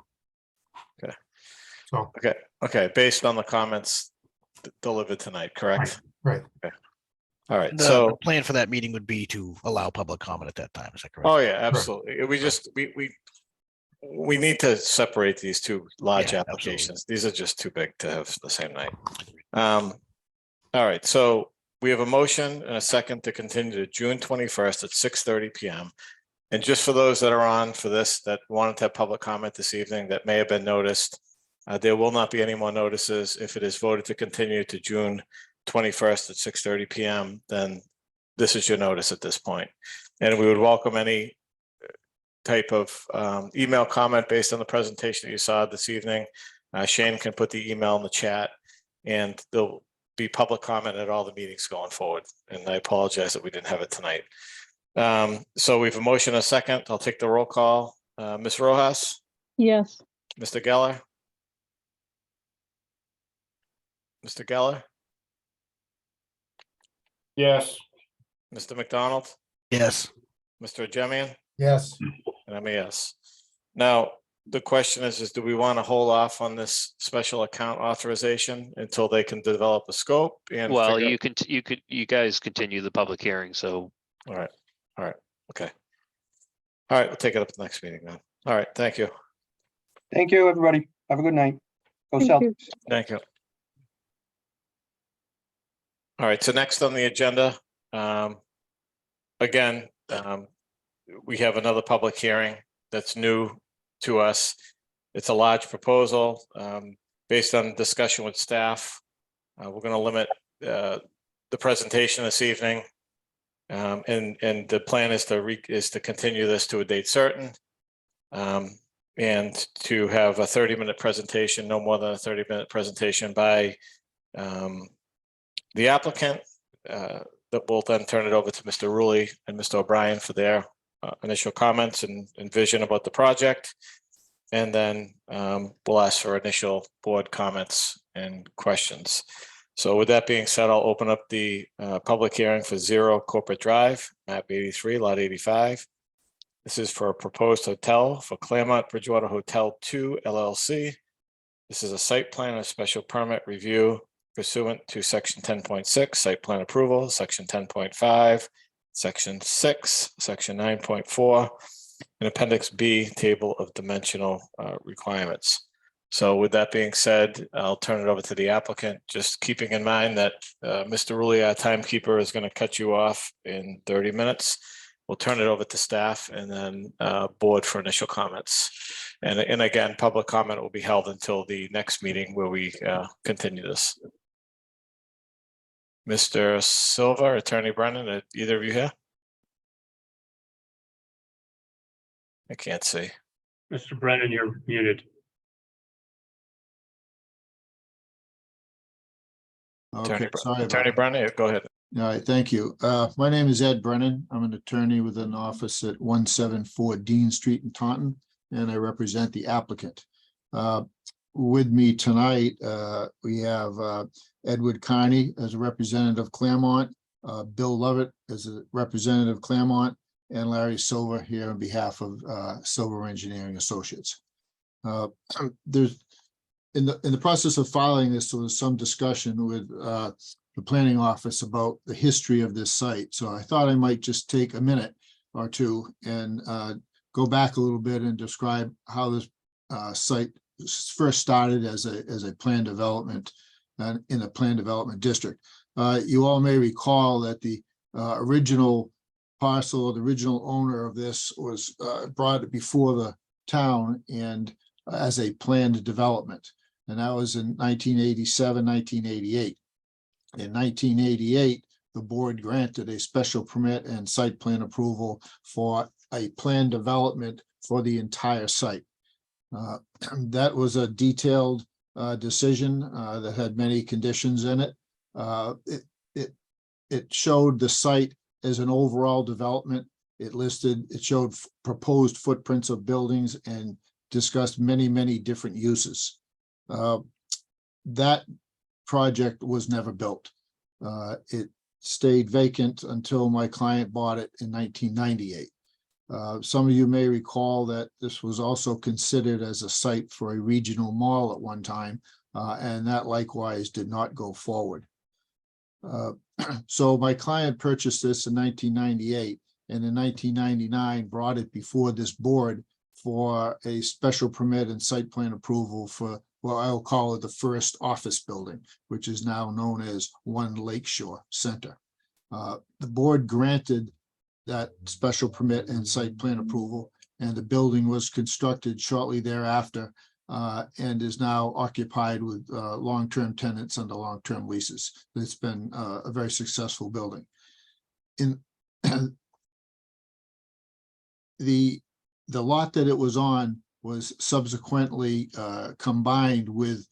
Okay. So, Okay, based on the comments delivered tonight, correct? right. All right, The so, plan for that meeting would be to allow public comment at that time. Is that correct? oh yeah, absolutely. We just, we need to separate these two large Yeah, applications. These are just too big to have the same night. All right, so we have a motion and a second to continue to June 21st at 6:30 PM. And just for those that are on for this, that wanted to have public comment this evening, that may have been noticed, there will not be any more notices. If it is voted to continue to June 21st at 6:30 PM, then this is your notice at this point. And we would welcome any type of email comment based on the presentation that you saw this evening. Shane can put the email in the chat, and there'll be public comment at all the meetings going forward. And I apologize that we didn't have it tonight. So we have a motion and a second. I'll take the roll call. Ms. Rojas, Yes. Mr. Geller. Mr. Geller, Yes. Mr. McDonald, Yes. Mr. Jemian, Yes. and I'm a yes. Now, the question is do we want to hold off on this special account authorization until they can develop a scope? And Well, figure- you guys continue the public hearing, so All right, okay. All right, we'll take it up at the next meeting then. All right, thank you. Thank you, everybody. Have a good night. Go Thank you. Celtics. Thank you. All right, so next on the agenda, again, we have another public hearing that's new to us. It's a large proposal, based on discussion with staff. We're going to limit the presentation this evening. And the plan is to continue this to a date certain. And to have a 30-minute presentation, no more than a 30-minute presentation by the applicant, that will then turn it over to Mr. Rulli and Mr. O'Brien for their initial comments and vision about the project. And then we'll ask for initial board comments and questions. So with that being said, I'll open up the public hearing for 0 Corporate Drive, map 83, lot 85. This is for a proposed hotel for Claremont Bridgewater Hotel 2 LLC. This is a site plan and special permit review pursuant to section 10.6, site plan approval, section 10.5, section 6, section 9.4, and appendix B, table of dimensional requirements. So with that being said, I'll turn it over to the applicant, just keeping in mind that Mr. Rulli, our timekeeper, is going to cut you off in 30 minutes. We'll turn it over to staff and then board for initial comments. And again, public comment will be held until the next meeting where we continue this. Mr. Silva, Attorney Brennan, are either of you here? I can't see. Mr. Brennan, you're muted. Attorney Okay, sorry about Attorney that. Brennan, go ahead. All right, thank you. My name is Ed Brennan. I'm an attorney with an office at 174 Dean Street in Taunton, and I represent the applicant. With me tonight, we have Edward Carney as a representative of Claremont, Bill Lovett as a representative of Claremont, and Larry Silver here on behalf of Silver Engineering Associates. There's in the process of filing this, there was some discussion with the planning office about the history of this site. So I thought I might just take a minute or two and go back a little bit and describe how this site first started as a planned development in a planned development district. You all may recall that the original parcel, the original owner of this was brought before the town and as a planned development. And that was in 1987, 1988. In 1988, the board granted a special permit and site plan approval for a planned development for the entire site. That was a detailed decision that had many conditions in it. It showed the site as an overall development. It showed proposed footprints of buildings and discussed many different uses. That project was never built. It stayed vacant until my client bought it in 1998. Some of you may recall that this was also considered as a site for a regional mall at one time, and that likewise did not go forward. So my client purchased this in 1998, and in 1999 brought it before this board for a special permit and site plan approval for, well, I'll call it the first office building, which is now known as One Lakeshore Center. The board granted that special permit and site plan approval, and the building was constructed shortly thereafter and is now occupied with long-term tenants under long-term leases. It's been a very successful building. In the lot that it was on was subsequently combined with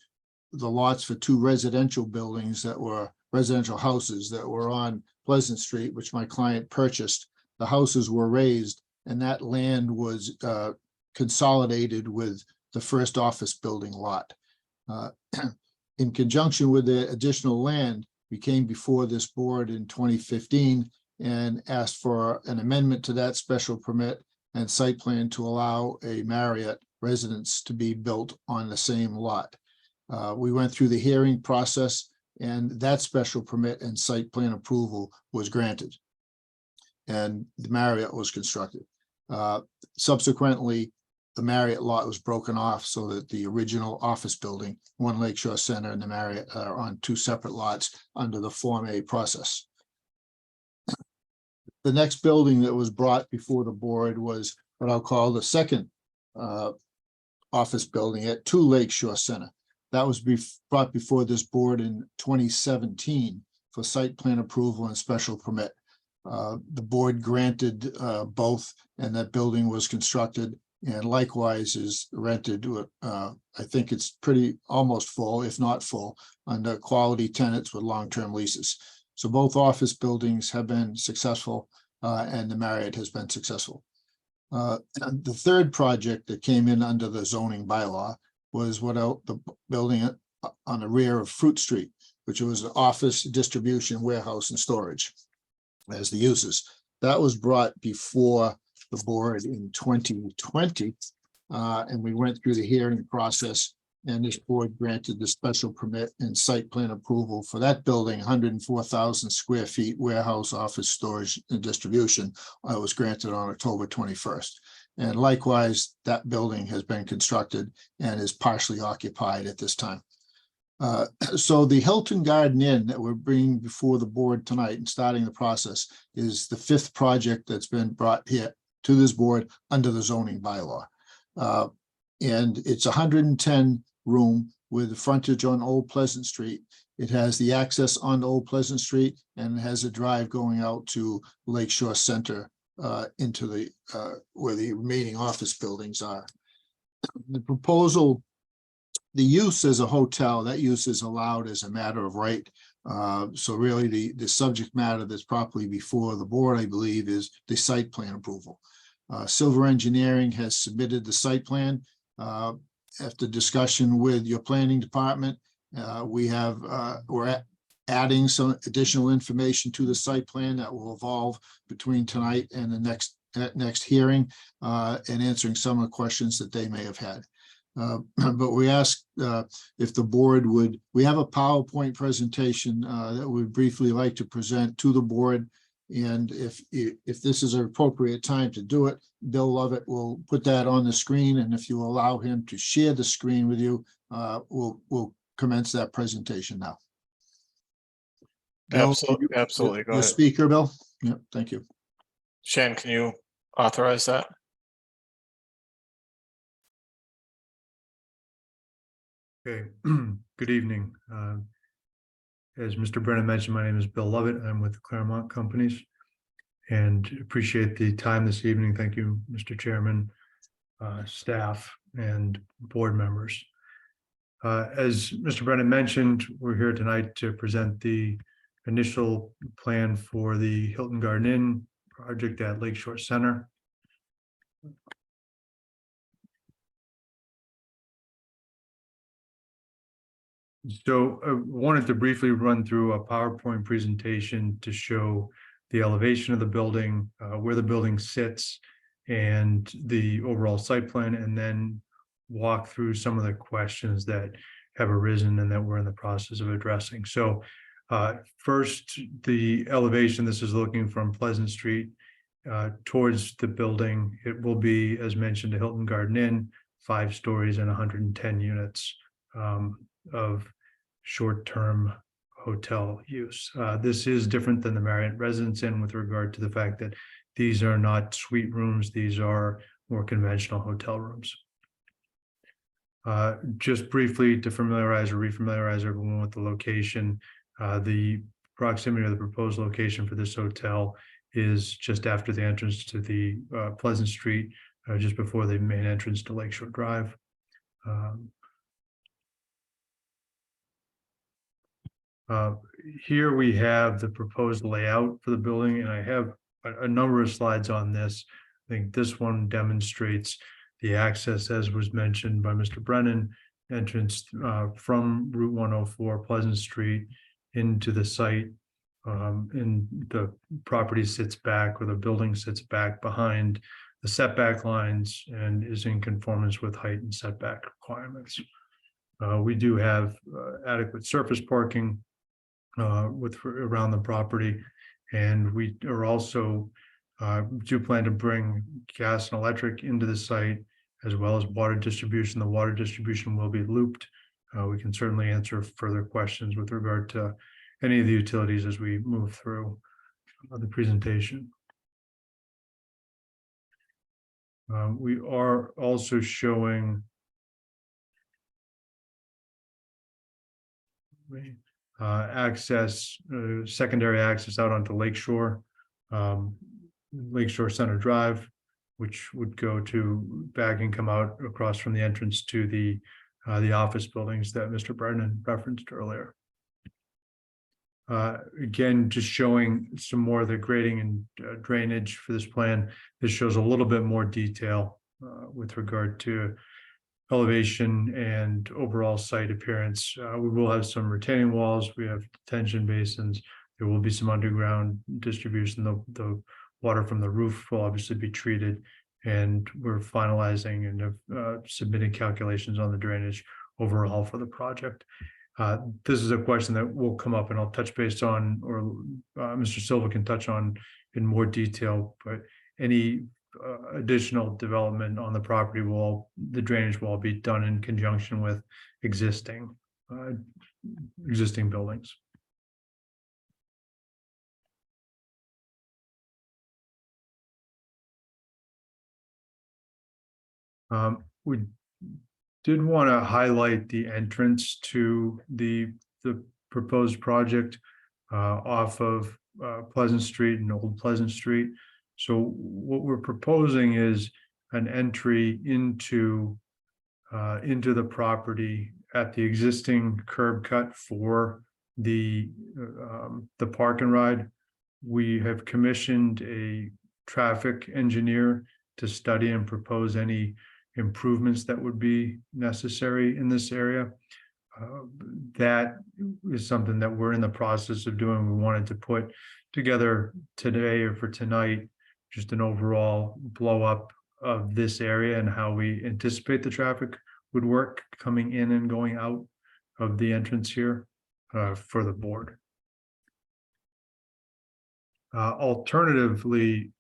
the lots for two residential buildings that were residential houses that were on Pleasant Street, which my client purchased. The houses were raised and that land was consolidated with the first office building lot. In conjunction with the additional land, we came before this board in 2015 and asked for an amendment to that special permit and site plan to allow a Marriott residence to be built on the same lot. We went through the hearing process and that special permit and site plan approval was granted. And the Marriott was constructed. Subsequently, the Marriott lot was broken off so that the original office building, One Lakeshore Center and the Marriott are on two separate lots under the Form A process. The next building that was brought before the board was what I'll call the second office building at Two Lakeshore Center. That was brought before this board in 2017 for site plan approval and special permit. The board granted both, and that building was constructed and likewise is rented. I think it's pretty almost full, if not full, under quality tenants with long-term leases. So both office buildings have been successful and the Marriott has been successful. The third project that came in under the zoning bylaw was the building on the rear of Fruit Street, which was an office, distribution, warehouse, and storage as the uses. That was brought before the board in 2020, and we went through the hearing process, and this board granted the special permit and site plan approval for that building, 104,000 square feet warehouse, office, storage, and distribution. Was granted on October 21st. And likewise, that building has been constructed and is partially occupied at this time. So the Hilton Garden Inn that we're bringing before the board tonight and starting the process is the fifth project that's been brought here to this board under the zoning bylaw. And it's 110 room with the frontage on Old Pleasant Street. It has the access on Old Pleasant Street and has a drive going out to Lakeshore Center into the where the remaining office buildings are. The proposal, the use as a hotel, that use is allowed as a matter of right. So really the subject matter that's properly before the board, I believe, is the site plan approval. Silver Engineering has submitted the site plan. After discussion with your planning department, we're adding some additional information to the site plan that will evolve between tonight and the next hearing, and answering some of the questions that they may have had. But we asked if the board we have a PowerPoint presentation that we'd briefly like to present to the board, And if this is an appropriate time to do it, Bill Lovett will put that on the screen, and if you allow him to share the screen with you, we'll commence that presentation now. Bill, Absolutely. Go the ahead. speaker, Bill. Yep, thank you. Shan, can you authorize that? Okay, good evening. As Mr. Brennan mentioned, my name is Bill Lovett. I'm with Claremont Companies and appreciate the time this evening. Thank you, Mr. Chairman, staff, and board members. As Mr. Brennan mentioned, we're here tonight to present the initial plan for the Hilton Garden Inn project at Lakeshore Center. So I wanted to briefly run through a PowerPoint presentation to show the elevation of the building, where the building sits, and the overall site plan, and then walk through some of the questions that have arisen and that we're in the process of addressing. So first, the elevation. This is looking from Pleasant Street towards the building. It will be, as mentioned, a Hilton Garden Inn, 5 stories and 110 units of short-term hotel use. This is different than the Marriott Residence Inn with regard to the fact that these are not suite rooms. These are more conventional hotel rooms. Just briefly to familiarize or refamiliarize everyone with the location, the proximity of the proposed location for this hotel is just after the entrance to the Pleasant Street, just before the main entrance to Lakeshore Drive. Here we have the proposed layout for the building, and I have a number of slides on this. I think this one demonstrates the access, as was mentioned by Mr. Brennan, entrance from Route 104 Pleasant Street into the site. And the property sits back, or the building sits back behind the setback lines and is in conformance with height and setback requirements. We do have adequate surface parking around the property, and we are also do plan to bring gas and electric into the site, as well as water distribution. The water distribution will be looped. We can certainly answer further questions with regard to any of the utilities as we move through the presentation. We are also showing access, secondary access out onto Lakeshore, Lakeshore Center Drive, which would go to back and come out across from the entrance to the office buildings that Mr. Brennan referenced earlier. Again, just showing some more of the grading and drainage for this plan. This shows a little bit more detail with regard to elevation and overall site appearance. We will have some retaining walls. We have detention basins. There will be some underground distribution. The water from the roof will obviously be treated, and we're finalizing and have submitted calculations on the drainage overall for the project. This is a question that will come up, and I'll touch base on, or Mr. Silva can touch on in more detail, but any additional development on the property the drainage will all be done in conjunction with existing buildings. We did want to highlight the entrance to the proposed project off of Pleasant Street and Old Pleasant Street. So what we're proposing is an entry into the property at the existing curb cut for the park and ride. We have commissioned a traffic engineer to study and propose any improvements that would be necessary in this area. That is something that we're in the process of doing. We wanted to put together today, or for tonight, just an overall blow up of this area and how we anticipate the traffic would work coming in and going out of the entrance here for the board. Alternatively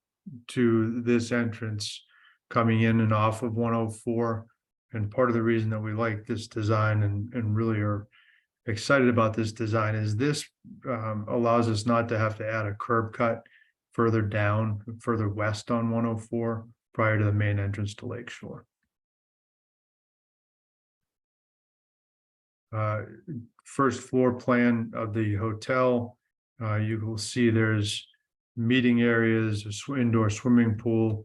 to this entrance coming in and off of 104. And part of the reason that we like this design and really are excited about this design is this allows us not to have to add a curb cut further down, further west on 104 prior to the main entrance to Lake Shore. First floor plan of the hotel, you will see there's meeting areas, indoor swimming pool,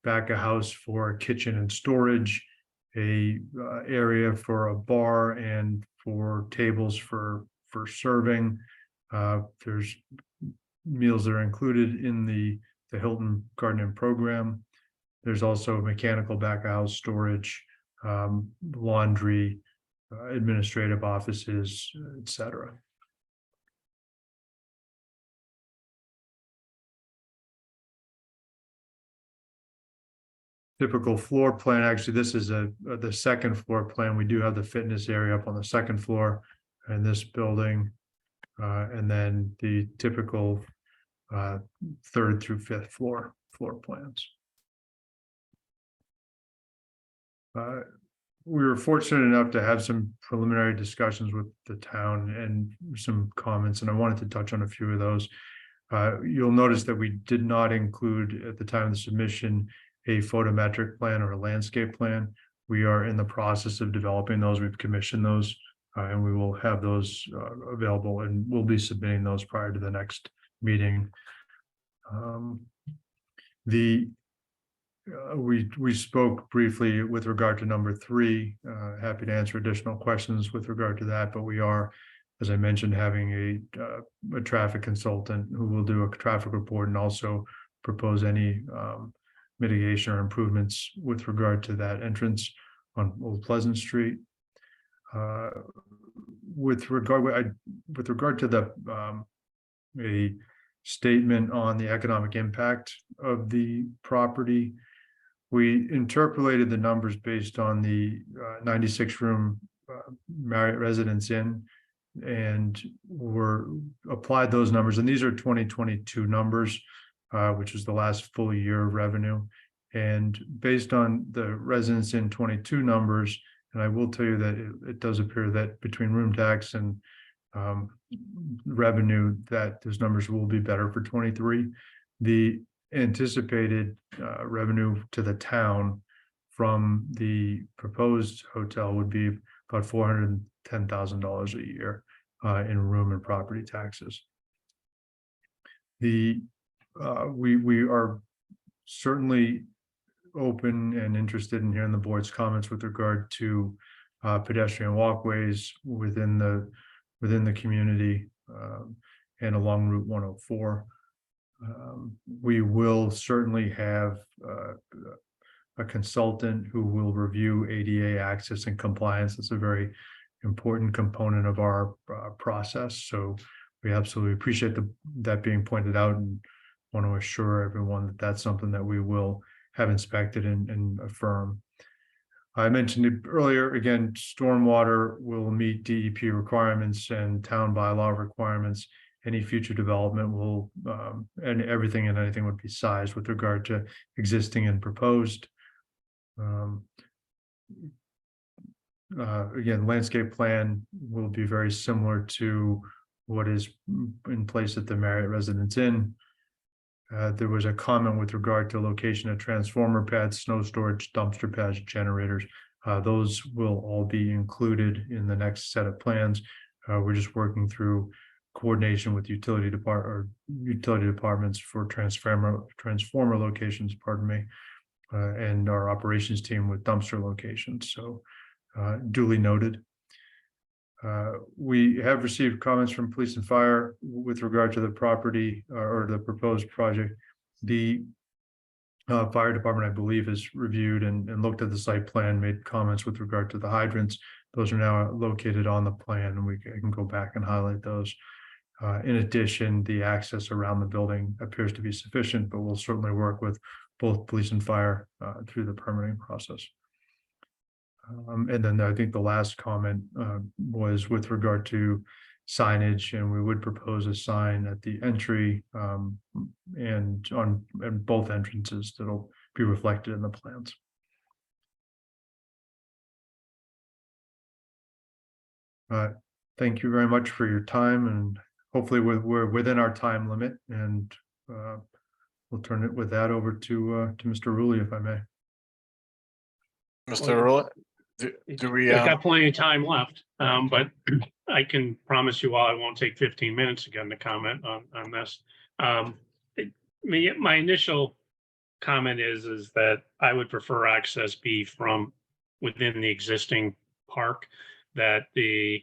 back of house for a kitchen and storage, a area for a bar and for tables for serving. There's meals that are included in the Hilton Garden Inn program. There's also mechanical back of house storage, laundry, administrative offices, etc. Typical floor plan, actually, this is the second floor plan. We do have the fitness area up on the second floor in this building. And then the typical third through fifth floor plans. We were fortunate enough to have some preliminary discussions with the town and some comments, and I wanted to touch on a few of those. You'll notice that we did not include at the time of the submission a photometric plan or a landscape plan. We are in the process of developing those. We've commissioned those, and we will have those available, and we'll be submitting those prior to the next meeting. We spoke briefly with regard to number 3. Happy to answer additional questions with regard to that, but we are, as I mentioned, having a traffic consultant who will do a traffic report and also propose any mitigation or improvements with regard to that entrance on Old Pleasant Street. With regard to the a statement on the economic impact of the property, we interpolated the numbers based on the 96-room Marriott Residence Inn, and applied those numbers, and these are 2022 numbers, which is the last full year of revenue. And based on the Residence Inn 22 numbers, and I will tell you that it does appear that between room tax and revenue, that those numbers will be better for 23. The anticipated revenue to the town from the proposed hotel would be about $410,000 a year in room and property taxes. We are certainly open and interested in hearing the board's comments with regard to pedestrian walkways within the community and along Route 104. We will certainly have a consultant who will review ADA access and compliance. It's a very important component of our process. So we absolutely appreciate that being pointed out, and want to assure everyone that that's something that we will have inspected and affirm. I mentioned it earlier, again, stormwater will meet DEP requirements and town bylaw requirements. Any future development will, and everything and anything would be sized with regard to existing and proposed. Again, landscape plan will be very similar to what is in place at the Marriott Residence Inn. There was a comment with regard to location of transformer pads, snow storage, dumpster pads, generators. Those will all be included in the next set of plans. We're just working through coordination with utility departments for transformer locations, pardon me, and our operations team with dumpster locations. So duly noted. We have received comments from police and fire with regard to the property or the proposed project. The fire department, I believe, has reviewed and looked at the site plan, made comments with regard to the hydrants. Those are now located on the plan, and we can go back and highlight those. In addition, the access around the building appears to be sufficient, but we'll certainly work with both police and fire through the permitting process. And then I think the last comment was with regard to signage, and we would propose a sign at the entry and on both entrances that'll be reflected in the plans. Thank you very much for your time, and hopefully we're within our time limit, and we'll turn it with that over to Mr. Rulli, if I may. Mr. Rowley, do we, I've got plenty of time left, but I can promise you all I won't take 15 minutes again to comment on this. My initial comment is that I would prefer access be from within the existing park, that the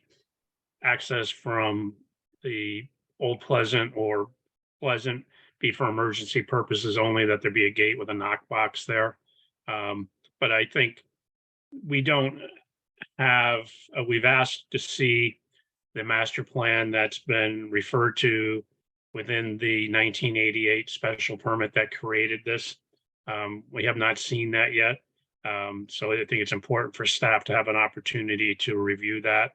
access from the Old Pleasant or Pleasant be for emergency purposes only, that there be a gate with a knock box there. But I think we don't have, we've asked to see the master plan that's been referred to within the 1988 special permit that created this. We have not seen that yet. So I think it's important for staff to have an opportunity to review that,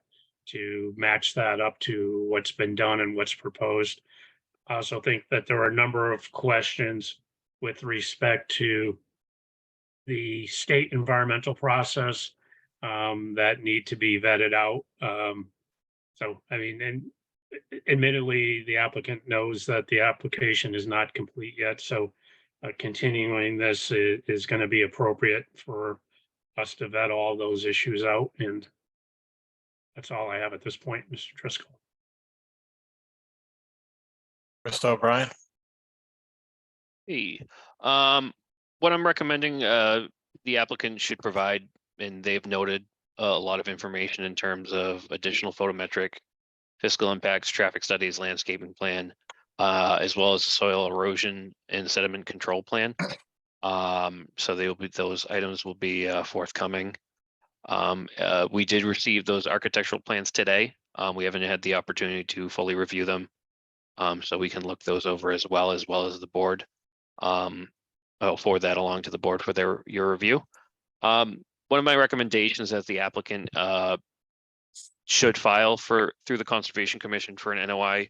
to match that up to what's been done and what's proposed. I also think that there are a number of questions with respect to the state environmental process that need to be vetted out. So, I mean, and admittedly, the applicant knows that the application is not complete yet. So continuing this is going to be appropriate for us to vet all those issues out. And that's all I have at this point, Mr. Driscoll. Mr. O'Brien? Hey, what I'm recommending, the applicant should provide, and they've noted a lot of information in terms of additional photometric, fiscal impacts, traffic studies, landscaping plan, as well as soil erosion and sediment control plan. So those items will be forthcoming. We did receive those architectural plans today. We haven't had the opportunity to fully review them. So we can look those over as well as the board. I'll forward that along to the board for your review. One of my recommendations as the applicant should file through the Conservation Commission for an NOI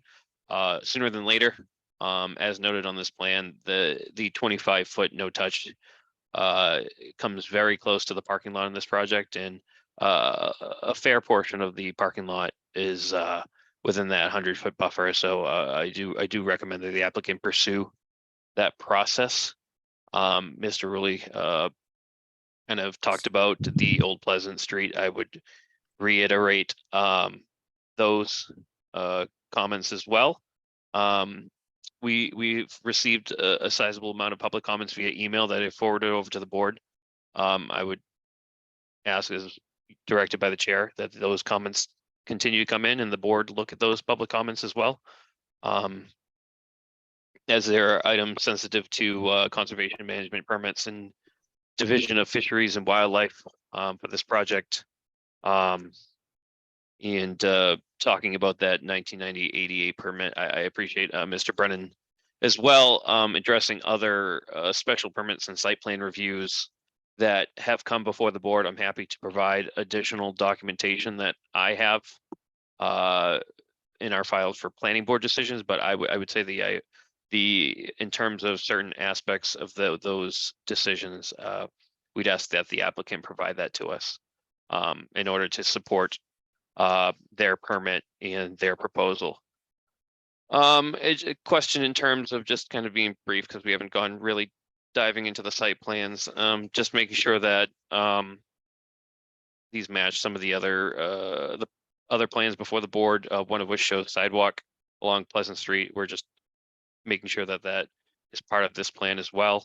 sooner than later. As noted on this plan, the 25-foot no touch comes very close to the parking lot in this project, and a fair portion of the parking lot is within that 100-foot buffer. So I do recommend that the applicant pursue that process. Mr. Rulli kind of talked about the Old Pleasant Street. I would reiterate those comments as well. We've received a sizable amount of public comments via email that I forwarded over to the board. I would ask, as directed by the chair, that those comments continue to come in and the board look at those public comments as well. As there are items sensitive to conservation management permits and Division of Fisheries and Wildlife for this project. And talking about that 1990 ADA permit, I appreciate Mr. Brennan as well, addressing other special permits and site plan reviews that have come before the board. I'm happy to provide additional documentation that I have in our files for planning board decisions, but I would say in terms of certain aspects of those decisions, we'd ask that the applicant provide that to us in order to support their permit and their proposal. A question in terms of just kind of being brief, because we haven't gone really diving into the site plans, just making sure that these match some of the other plans before the board, one of which shows sidewalk along Pleasant Street. We're just making sure that that is part of this plan as well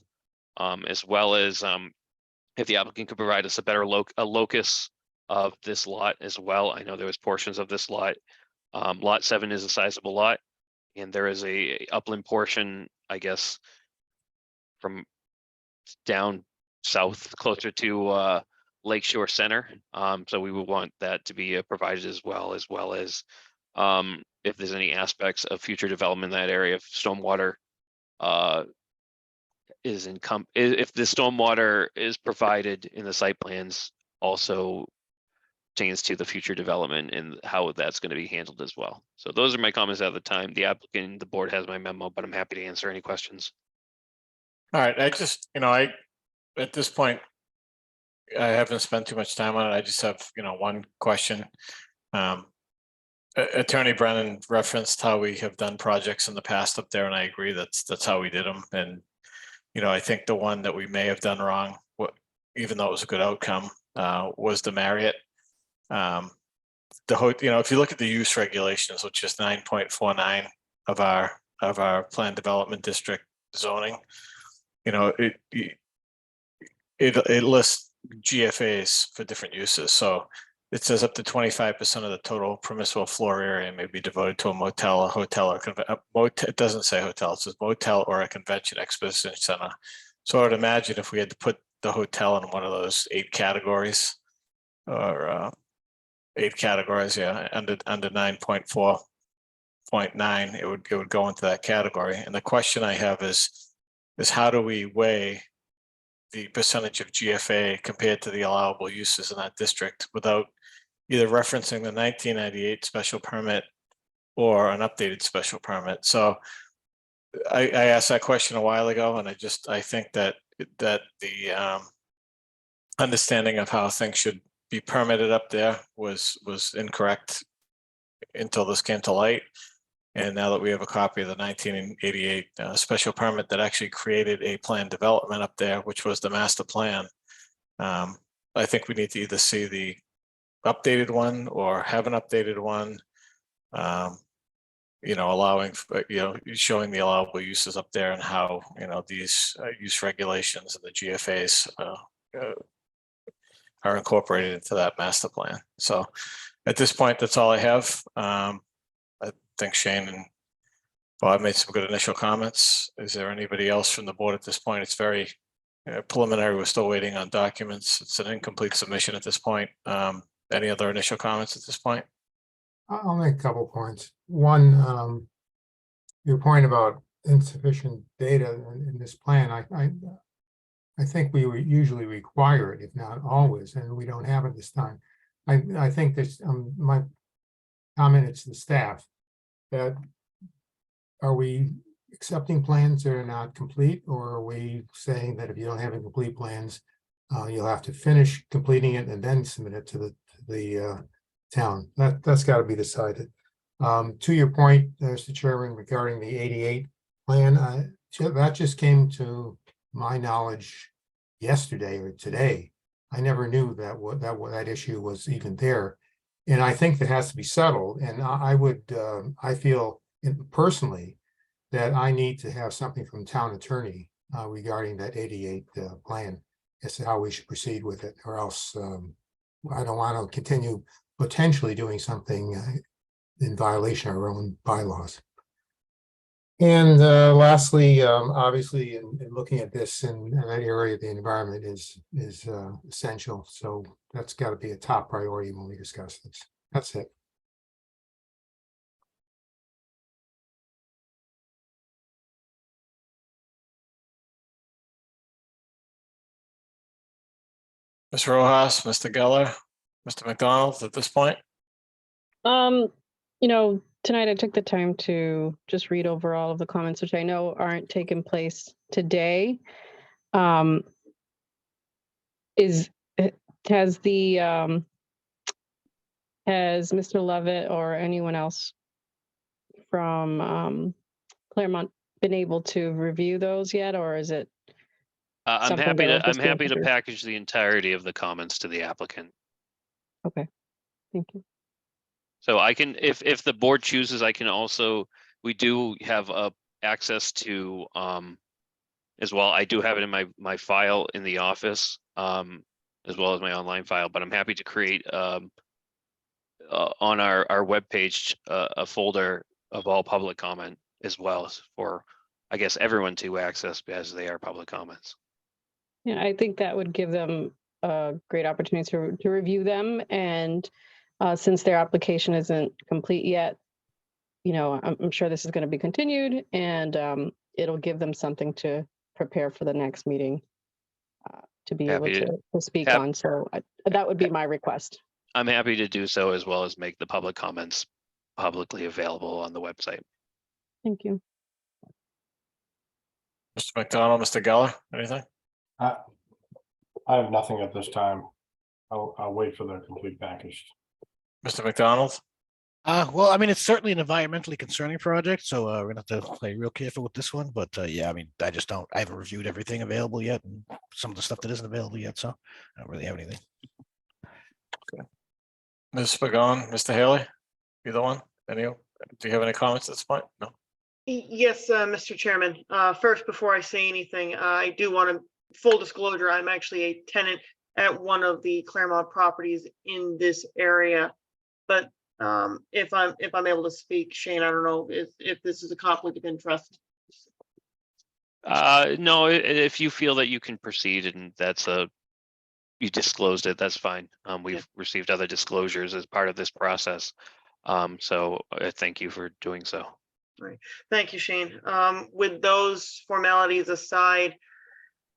as if the applicant could provide us a better locus of this lot as well. I know there was portions of this lot. Lot 7 is a sizable lot, and there is a upland portion, I guess, from down south closer to Lakeshore Center. So we would want that to be provided as well as if there's any aspects of future development in that area, if stormwater if the stormwater is provided in the site plans, also pertains to the future development and how that's going to be handled as well. So those are my comments at the time. The applicant, the board has my memo, but I'm happy to answer any questions. All right, I just, at this point, I haven't spent too much time on it. I just have, one question. Attorney Brennan referenced how we have done projects in the past up there, and I agree that's how we did them. And, I think the one that we may have done wrong, even though it was a good outcome, was the Marriott. If you look at the use regulations, which is 9.49 of our planned development district zoning, it lists GFAs for different uses. So it says up to 25% of the total permissible floor area may be devoted to a motel, a hotel, or it doesn't say hotel, it says motel or a convention exposition center. So I would imagine if we had to put the hotel in one of those 8 categories, or 8 categories, under 9.4.9, it would go into that category. And the question I have is how do we weigh the percentage of GFA compared to the allowable uses in that district without either referencing the 1998 special permit or an updated special permit? So I asked that question a while ago, and I think that the understanding of how things should be permitted up there was incorrect until this came to light. And now that we have a copy of the 1988 special permit that actually created a planned development up there, which was the master plan, I think we need to either see the updated one or have an updated one, allowing, showing the allowable uses up there and how, these use regulations and the GFAs are incorporated into that master plan. So at this point, that's all I have. I think Shane and Bob made some good initial comments. Is there anybody else from the board at this point? It's very preliminary. We're still waiting on documents. It's an incomplete submission at this point. Any other initial comments at this point? I'll make a couple points. One, your point about insufficient data in this plan, I think we usually require it, if not always, and we don't have it this time. I think this, my comment is to the staff that are we accepting plans that are not complete, or are we saying that if you don't have complete plans, you'll have to finish completing it and then submit it to the town? That's got to be decided. To your point, Mr. Chairman, regarding the 88 plan, that just came to my knowledge yesterday or today. I never knew that issue was even there, and I think that has to be settled. And I feel personally that I need to have something from town attorney regarding that 88 plan as to how we should proceed with it, or else I don't want to continue potentially doing something in violation of our own bylaws. And lastly, obviously, in looking at this in that area of the environment is essential. So that's got to be a top priority when we discuss this. That's it. Ms. Rojas, Mr. Geller, Mr. McDonald, at this point? Tonight I took the time to just read over all of the comments, which I know aren't taking place today. Has Mr. Levitt or anyone else from Claremont been able to review those yet, or is it? I'm something happy that will to just be package introduced? the entirety of the comments to the applicant. Okay, thank you. So I can, if the board chooses, I can also, we do have access to as well. I do have it in my file in the office, as well as my online file, but I'm happy to create on our webpage a folder of all public comment as well as for, I guess, everyone to access as they are public comments. Yeah, I think that would give them a great opportunity to review them. And since their application isn't complete yet, I'm sure this is going to be continued, and it'll give them something to prepare for the next meeting to be able to speak on. So that would be my request. I'm happy to do so, as well as make the public comments publicly available on the website. Thank you. Mr. McDonald, Mr. Geller, anything? I have nothing at this time. I'll wait for the complete package. Mr. McDonald? Well, I mean, it's certainly an environmentally concerning project, so we're gonna have to play real careful with this one, but yeah, I mean, I haven't reviewed everything available yet, and some of the stuff that isn't available yet, so I don't really have anything. Ms. Pagan, Mr. Haley? Either one? Do you have any comments at this point? No? Yes, Mr. Chairman. First, before I say anything, I do want to, full disclosure, I'm actually a tenant at one of the Claremont properties in this area. But if I'm able to speak, Shane, I don't know if this is a conflict of interest. No, if you feel that you can proceed and you disclosed it, that's fine. We've received other disclosures as part of this process. So thank you for doing so. Right. Thank you, Shane. With those formalities aside,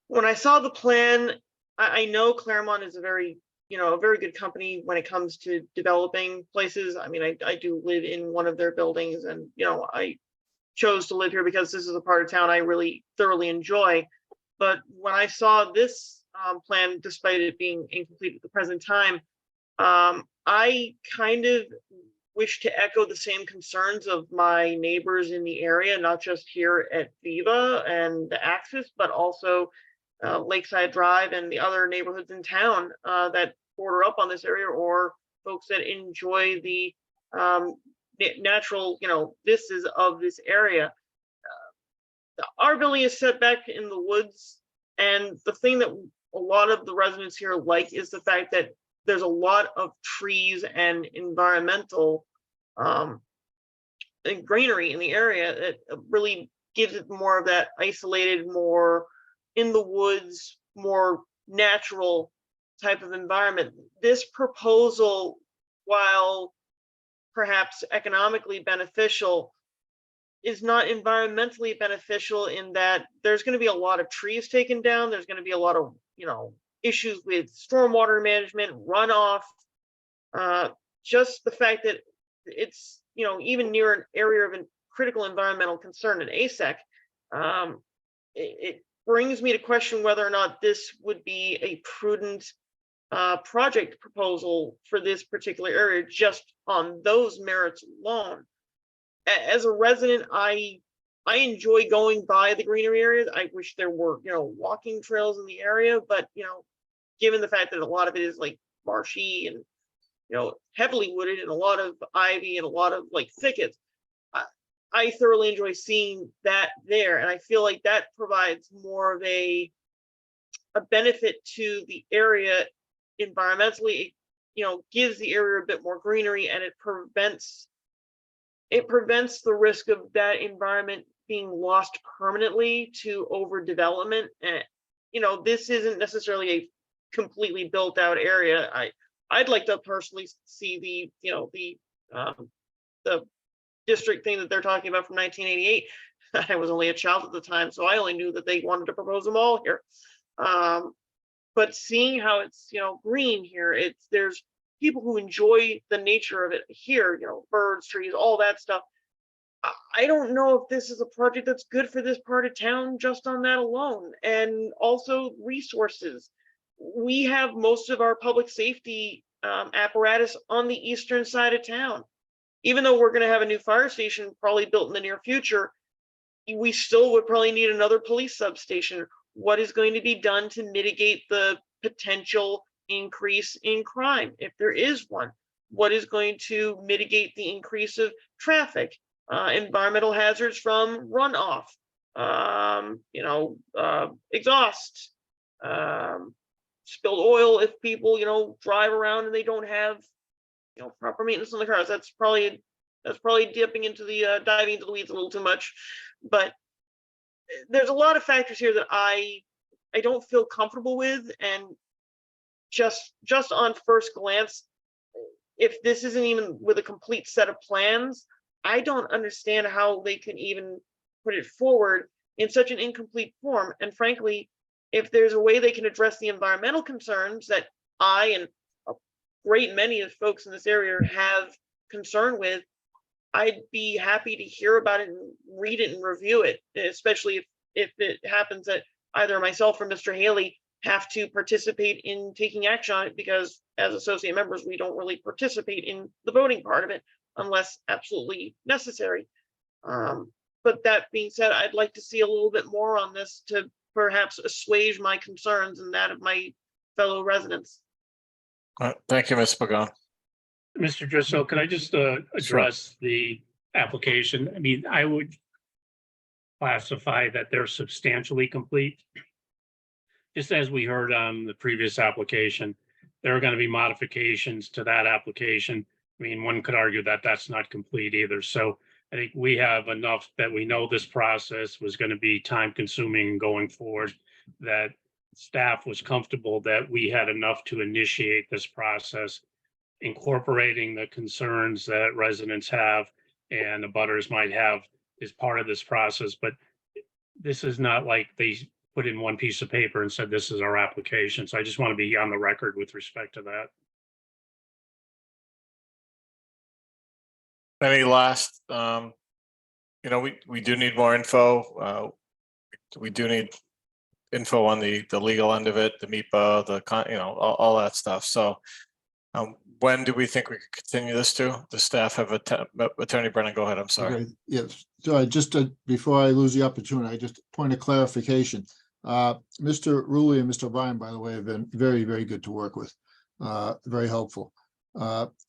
when I saw the plan, I know Claremont is a very good company when it comes to developing places. I mean, I do live in one of their buildings, and I chose to live here because this is a part of town I really thoroughly enjoy. But when I saw this plan, despite it being incomplete at the present time, I kind of wish to echo the same concerns of my neighbors in the area, not just here at Viva and the Axis, but also Lakeside Drive and the other neighborhoods in town that border up on this area, or folks that enjoy the natural, vistas of this area. Our building is set back in the woods, and the thing that a lot of the residents here like is the fact that there's a lot of trees and environmental and greenery in the area that really gives it more of that isolated, more in the woods, more natural type of environment. This proposal, while perhaps economically beneficial, is not environmentally beneficial in that there's going to be a lot of trees taken down. There's going to be a lot of, issues with stormwater management, runoff. Just the fact that it's, even near an area of critical environmental concern in ASEC, it brings me to question whether or not this would be a prudent project proposal for this particular area, just on those merits alone. As a resident, I enjoy going by the greenery areas. I wish there were, walking trails in the area, but, given the fact that a lot of it is like marshy and, heavily wooded and a lot of ivy and a lot of like thickets, I thoroughly enjoy seeing that there. And I feel like that provides more of a benefit to the area environmentally. It, gives the area a bit more greenery, and it prevents the risk of that environment being lost permanently to overdevelopment. And this isn't necessarily a completely built out area. I'd like to personally see the district thing that they're talking about from 1988. I was only a child at the time, so I only knew that they wanted to propose them all here. But seeing how it's green here, there's people who enjoy the nature of it here, birds, trees, all that stuff. I don't know if this is a project that's good for this part of town just on that alone. And also resources. We have most of our public safety apparatus on the eastern side of town. Even though we're going to have a new fire station probably built in the near future, we still would probably need another police substation. What is going to be done to mitigate the potential increase in crime, if there is one? What is going to mitigate the increase of traffic, environmental hazards from runoff, exhaust, spilled oil if people drive around and they don't have proper maintenance on the cars? That's probably diving into the weeds a little too much. But there's a lot of factors here that I don't feel comfortable with. And just on first glance, if this isn't even with a complete set of plans, I don't understand how they can even put it forward in such an incomplete form. And frankly, if there's a way they can address the environmental concerns that I and great many of folks in this area have concern with, I'd be happy to hear about it and read it and review it, especially if it happens that either myself or Mr. Haley have to participate in taking action on it, because as associate members, we don't really participate in the voting part of it unless absolutely necessary. But that being said, I'd like to see a little bit more on this to perhaps assuage my concerns and that of my fellow residents. All right, thank you, Ms. Pagan. Mr. Driscoll, could I just address the application? I mean, I would classify that they're substantially complete. Just as we heard on the previous application, there are going to be modifications to that application. I mean, one could argue that that's not complete either. So I think we have enough that we know this process was going to be time consuming going forward, that staff was comfortable that we had enough to initiate this process, incorporating the concerns that residents have and the abutters might have as part of this process. But this is not like they put in one piece of paper and said, this is our application. So I just want to be on the record with respect to that. Any last, you know, we do need more info. We do need info on the legal end of it, the MIPA, you know, all that stuff. So when do we think we could continue this to? The staff have Attorney Brennan, go ahead. I'm sorry. Okay, yes, so I just, before I lose the opportunity, I just point of clarification. Mr. Rulli and Mr. O'Brien, by the way, have been very, very good to work with, very helpful.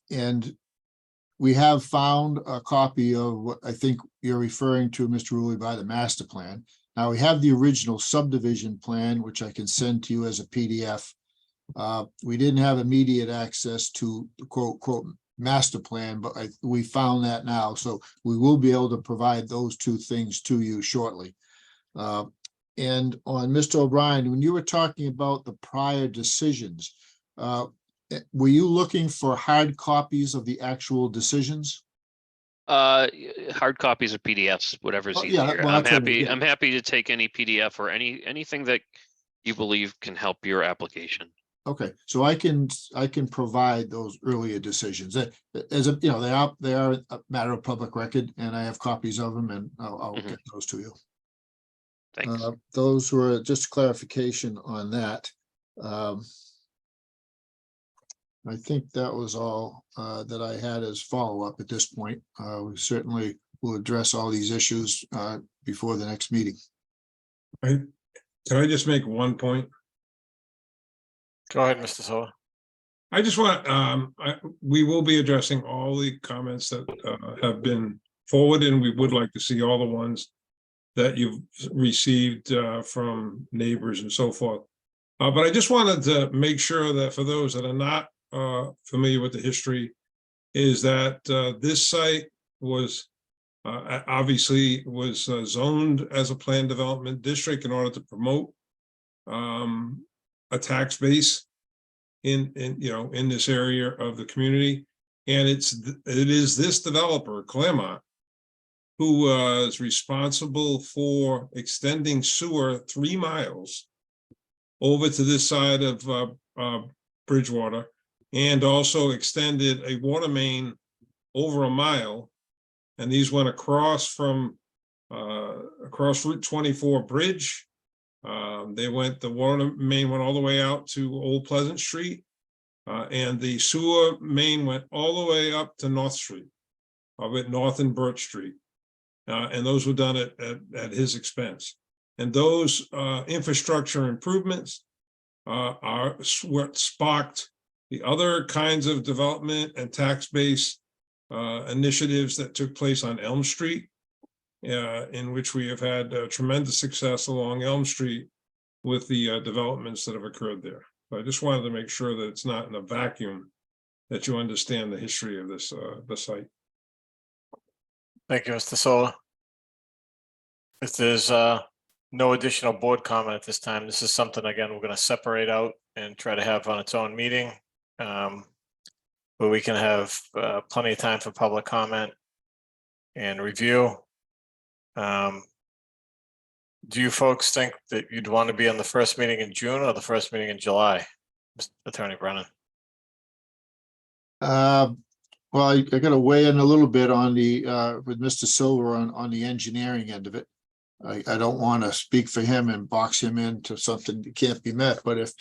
And we have found a copy of what I think you're referring to, Mr. Rulli, by the master plan. Now, we have the original subdivision plan, which I can send to you as a PDF. We didn't have immediate access to the quote master plan, but we found that now. So we will be able to provide those two things to you shortly. And on Mr. O'Brien, when you were talking about the prior decisions, were you looking for hard copies of the actual decisions? Hard copies or PDFs, whatever's Oh, yeah, easier. well, I'm that's what I mean, happy. yeah. I'm happy to take any PDF or anything that you believe can help your application. Okay, so I can provide those earlier decisions. As a, you know, they are a matter of public record, and I have copies of them, and I'll get those to you. Thanks. Those were just clarification on that. I think that was all that I had as follow-up at this point. We certainly will address all these issues before the next meeting. Can I just make one point? Go ahead, Mr. Sola. I just want, we will be addressing all the comments that have been forwarded, and we would like to see all the ones that you've received from neighbors and so forth. But I just wanted to make sure that for those that are not familiar with the history, is that this site was obviously was zoned as a planned development district in order to promote a tax base in this area of the community. And it is this developer, Claremont, who was responsible for extending sewer 3 miles over to this side of Bridgewater, and also extended a water main over 1 mile. And these went across from across Route 24 bridge. The water main went all the way out to Old Pleasant Street. And the sewer main went all the way up to North Street, at North and Birch Street. And those were done at his expense. And those infrastructure improvements are what sparked the other kinds of development and tax base initiatives that took place on Elm Street, in which we have had tremendous success along Elm Street with the developments that have occurred there. So I just wanted to make sure that it's not in a vacuum, that you understand the history of this the site. Thank you, Mr. Sola. If there's no additional board comment at this time, this is something, again, we're going to separate out and try to have on its own meeting, where we can have plenty of time for public comment and review. Do you folks think that you'd want to be on the first meeting in June or the first meeting in July, Mr. Attorney Brennan? Well, I gotta weigh in a little bit on the, with Mr. Silver on the engineering end of it. I don't want to speak for him and box him into something that can't be met, but if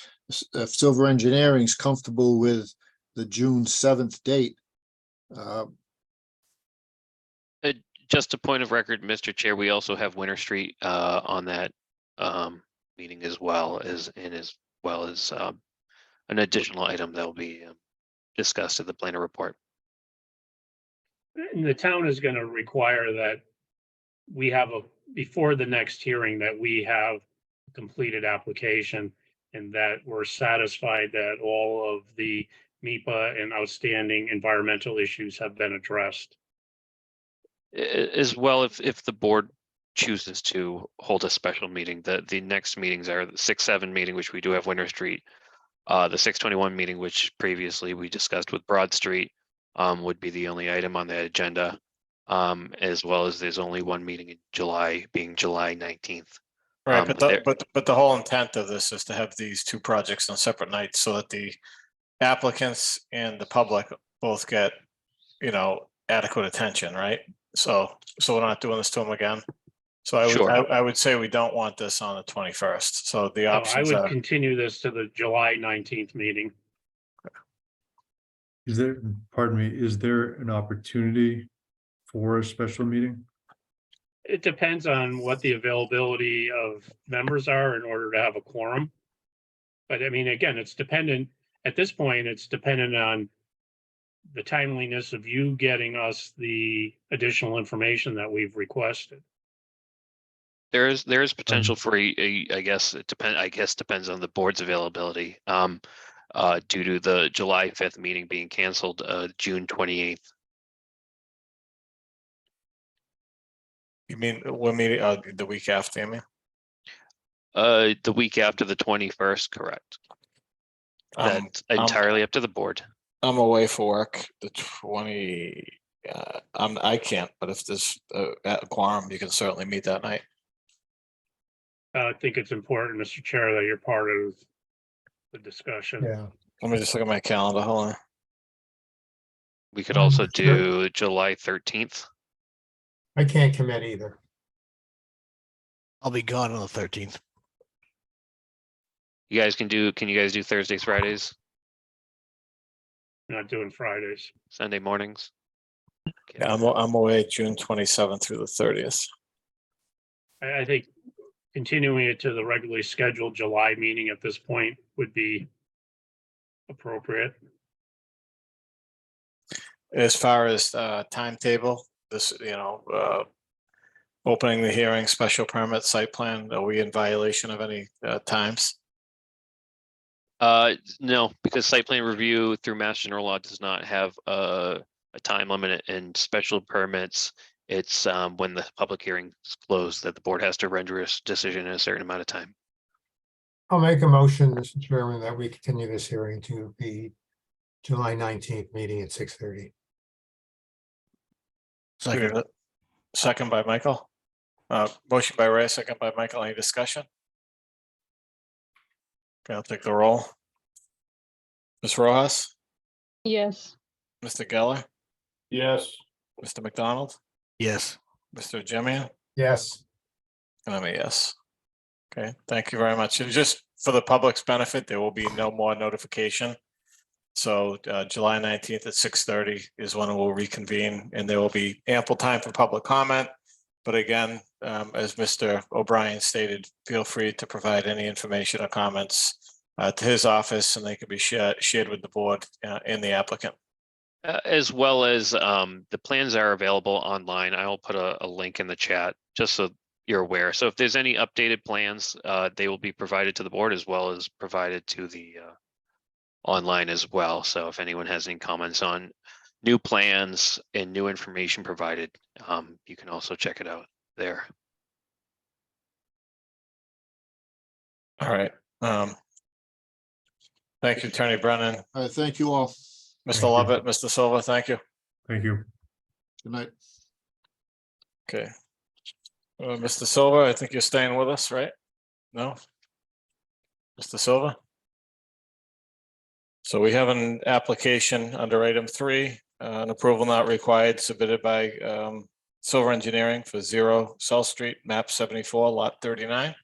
Silver Engineering's comfortable with the June 7th date, Just a point of record, Mr. Chair, we also have Winter Street on that meeting as well as an additional item that will be discussed at the planner report. And the town is going to require that we have before the next hearing, that we have a completed application and that we're satisfied that all of the MIPA and outstanding environmental issues have been addressed. As well, if the board chooses to hold a special meeting, the next meetings are the 6-7 meeting, which we do have Winter Street. The 6/21 meeting, which previously we discussed with Broad Street, would be the only item on the agenda. As well as there's only one meeting in July, being July 19th. Right, there- but the whole intent of this is to have these two projects on separate nights so that the applicants and the public both get, adequate attention, right? So we're not doing this to them again. So I would say we don't want this on the 21st. So the So I options would are, continue this to the July 19th meeting. Is there, pardon me, is there an opportunity for a special meeting? It depends on what the availability of members are in order to have a quorum. But I mean, again, it's dependent, at this point, it's dependent on the timeliness of you getting us the additional information that we've requested. There is potential for I guess depends on the board's availability. Due to the July 5th meeting being canceled, June 28th. you mean, what meeting, the week after, you mean? The week after the 21st, correct. That's entirely up to the board. I'm away for work, the 20, I can't, but if there's a quorum, you can certainly meet that night. I think it's important, Mr. Chair, that you're part of the discussion. Yeah. Let me just look at my calendar, hold on. We could also Sure. do July 13th. I can't commit either. I'll be gone on the 13th. Can you guys do Thursdays, Fridays, Not doing Fridays. Sunday mornings? Yeah, I'm away June 27th through the 30th. I think continuing it to the regularly scheduled July meeting at this point would be appropriate. As far as timetable, this, opening the hearing, special permit, site plan, are we in violation of any times? No, because site plan review through Mass General Law does not have a time limit, and special permits, it's when the public hearing is closed that the board has to render a decision in a certain amount of time. I'll make a motion, Mr. Chairman, that we continue this hearing to the July 19th meeting at 6:30. Second. Second by Michael. Motion by Ray, second by Michael. Any discussion? Okay, I'll take the roll. Ms. Rojas, Yes. Mr. Geller, Yes. Mr. McDonald, Yes. Mr. Jimmy, Yes. and I'm a yes. Okay, thank you very much. And just for the public's benefit, there will be no more notification. So July 19th at 6:30 is when we'll reconvene, and there will be ample time for public comment. But again, as Mr. O'Brien stated, feel free to provide any information or comments to his office, and they can be shared with the board and the applicant. As well as the plans are available online. I will put a link in the chat just so you're aware. So if there's any updated plans, they will be provided to the board as well as provided to the online as well. So if anyone has any comments on new plans and new information provided, you can also check it out there. All right. Thank you, Attorney Brennan. thank you all. Mr. you. Lovett, Mr. Silva, thank you. Thank you. Good night. Okay. Mr. Silva, I think you're staying with us, right? No? Mr. Silva? So we have an application under item 3, an approval not required submitted by Silver Engineering for 0 South Street, map 74, lot 39.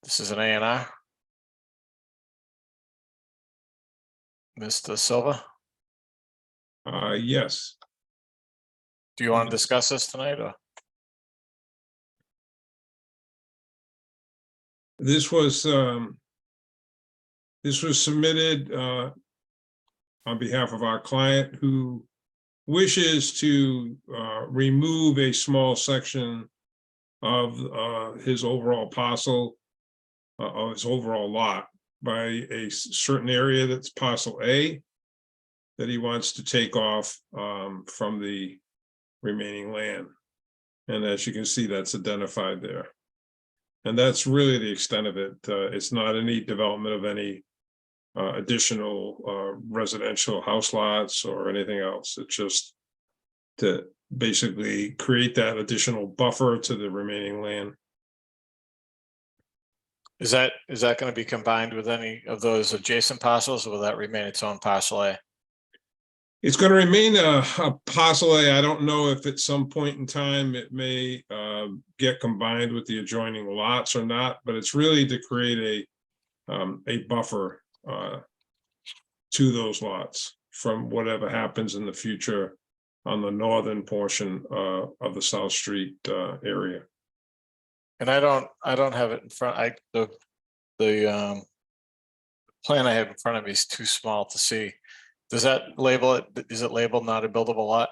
This is an A&R. Mr. Silva, Yes, do you want to discuss this tonight or? this was submitted on behalf of our client who wishes to remove a small section of his overall parcel, of his overall lot by a certain area that's parcel A that he wants to take off from the remaining land. And as you can see, that's identified there. And that's really the extent of it. It's not any development of any additional residential house lots or anything else. It's just to basically create that additional buffer to the remaining land. Is that going to be combined with any of those adjacent parcels, or will that remain its own parcel A? It's going to remain a parcel A. I don't know if at some point in time it may get combined with the adjoining lots or not, but it's really to create a buffer to those lots from whatever happens in the future on the northern portion of the South Street area. And I don't have it in front. The plan I have in front of me is too small to see. Does that label it? Is it labeled not a buildable lot?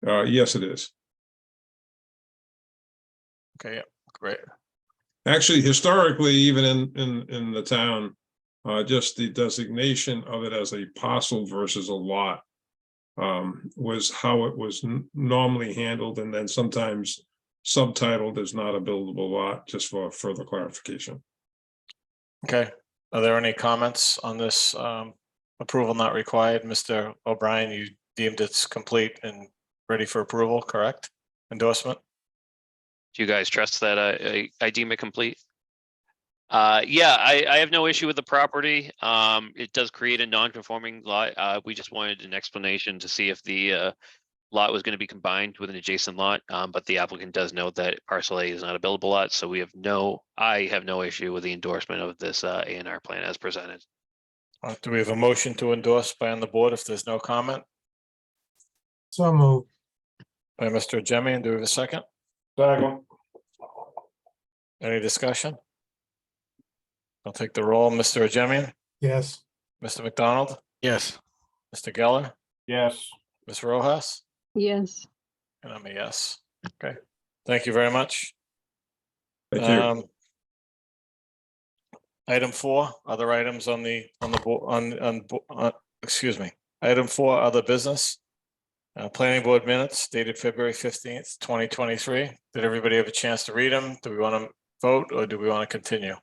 Yes, it is. Okay, yeah, great. Actually, historically, even in the town, just the designation of it as a parcel versus a lot was how it was normally handled, and then sometimes subtitled as not a buildable lot, just for further clarification. Okay, are there any comments on this approval not required? Mr. O'Brien, you deemed it's complete and ready for approval, correct? Endorsement? Do you guys trust that I deem it complete? Yeah, I have no issue with the property. It does create a non-conforming lot. We just wanted an explanation to see if the lot was going to be combined with an adjacent lot, but the applicant does note that parcel A is not a buildable lot, so I have no issue with the endorsement of this A&R plan as presented. Do we have a motion to endorse by on the board if there's no comment? So moved. By Mr. Jemian, do we have a second? Second. Any discussion? I'll take the roll. Mr. Jemian, Yes. Mr. McDonald, Yes. Mr. Geller, Yes. Ms. Rojas, Yes. and I'm a yes. Okay, thank you very much. Thank you. Item 4, other items on the excuse me. Item 4, other business. Planning board minutes dated February 15th, 2023. Did everybody have a chance to read them? Do we want to vote or do we want to continue?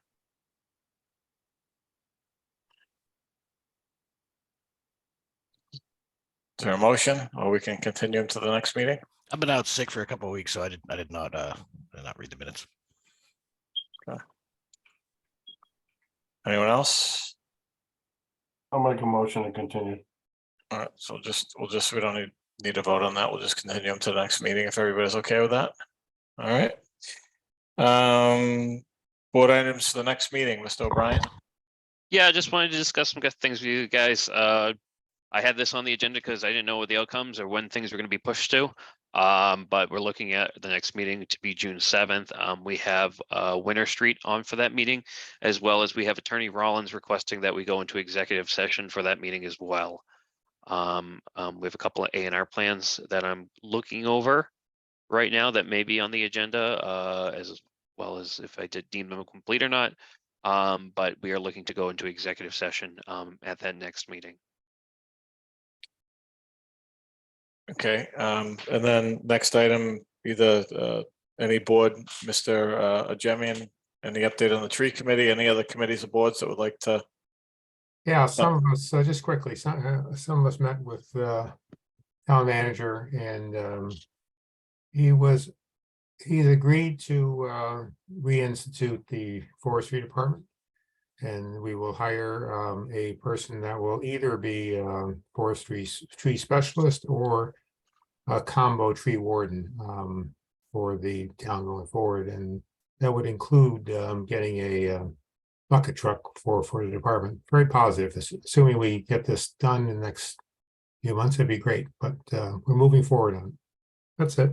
Is there a motion or we can continue into the next meeting? I've been out sick for a couple of weeks, so I did not read the minutes. Anyone else? I'll make a motion to continue. All right, so we don't need to vote on that. We'll just continue them to the next meeting if everybody's okay with that. All right. Board items for the next meeting, Mr. O'Brien. Yeah, I just wanted to discuss some good things with you guys. I had this on the agenda because I didn't know what the outcomes or when things were going to be pushed to. But we're looking at the next meeting to be June 7th. We have Winter Street on for that meeting, as well as we have Attorney Rollins requesting that we go into executive session for that meeting as well. We have a couple of A&R plans that I'm looking over right now that may be on the agenda, as well as if I did deem them complete or not. But we are looking to go into executive session at that next meeting. Okay, and then next item, either any board, Mr. Jemian, any update on the tree committee, any other committees or boards that would like to? Yeah, some of us, just quickly, some of us met with town manager and he's agreed to reinstitute the forestry department. And we will hire a person that will either be forestry tree specialist or a combo tree warden for the town going forward. And that would include getting a bucket truck for the department. Very positive. Assuming we get this done in the next few months, it'd be great, but we're moving forward on it. That's it.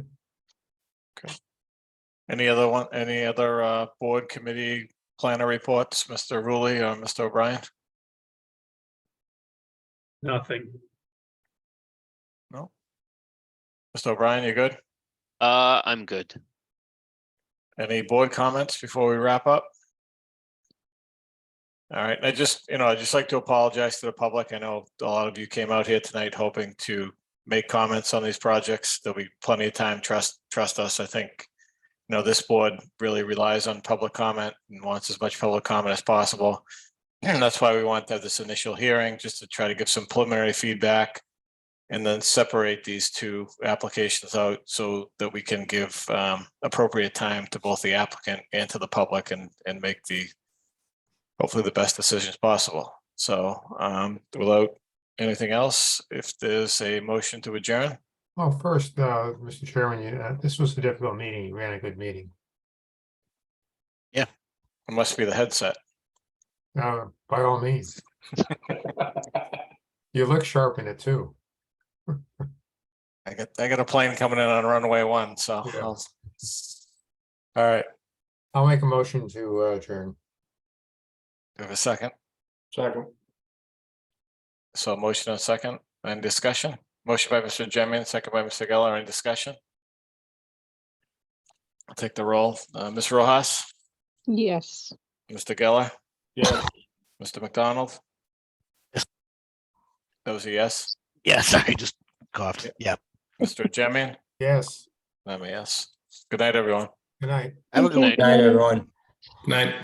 Any other board committee planner reports, Mr. Rulli or Mr. O'Brien? Nothing. No. Mr. O'Brien, you good? I'm good. Any board comments before we wrap up? All right, I'd just like to apologize to the public. I know a lot of you came out here tonight hoping to make comments on these projects. There'll be plenty of time. Trust us. I think, this board really relies on public comment and wants as much public comment as possible. And that's why we want to have this initial hearing, just to try to give some preliminary feedback and then separate these two applications out so that we can give appropriate time to both the applicant and to the public and make hopefully the best decisions possible. So without anything else, if there's a motion to adjourn. Well, first, Mr. Chairman, this was a difficult meeting. You ran a good meeting. It must be the headset. By all means. You look sharp in it too. I got a plane coming in on runway 1, so. Yeah. All right, I'll make a motion to adjourn. do we have a second? Second. So a motion and a second, and discussion. Motion by Mr. Jemian, second by Mr. Geller. Any discussion? I'll take the roll. Ms. Rojas, Yes. Mr. Geller, Yeah. Mr. McDonald. Yes. That was a yes. Yeah, sorry, just coughed. Yeah. Mr. Jemian, Yes. I'm a yes. Good night, everyone. Good night. Have a Thank good you. one. Night.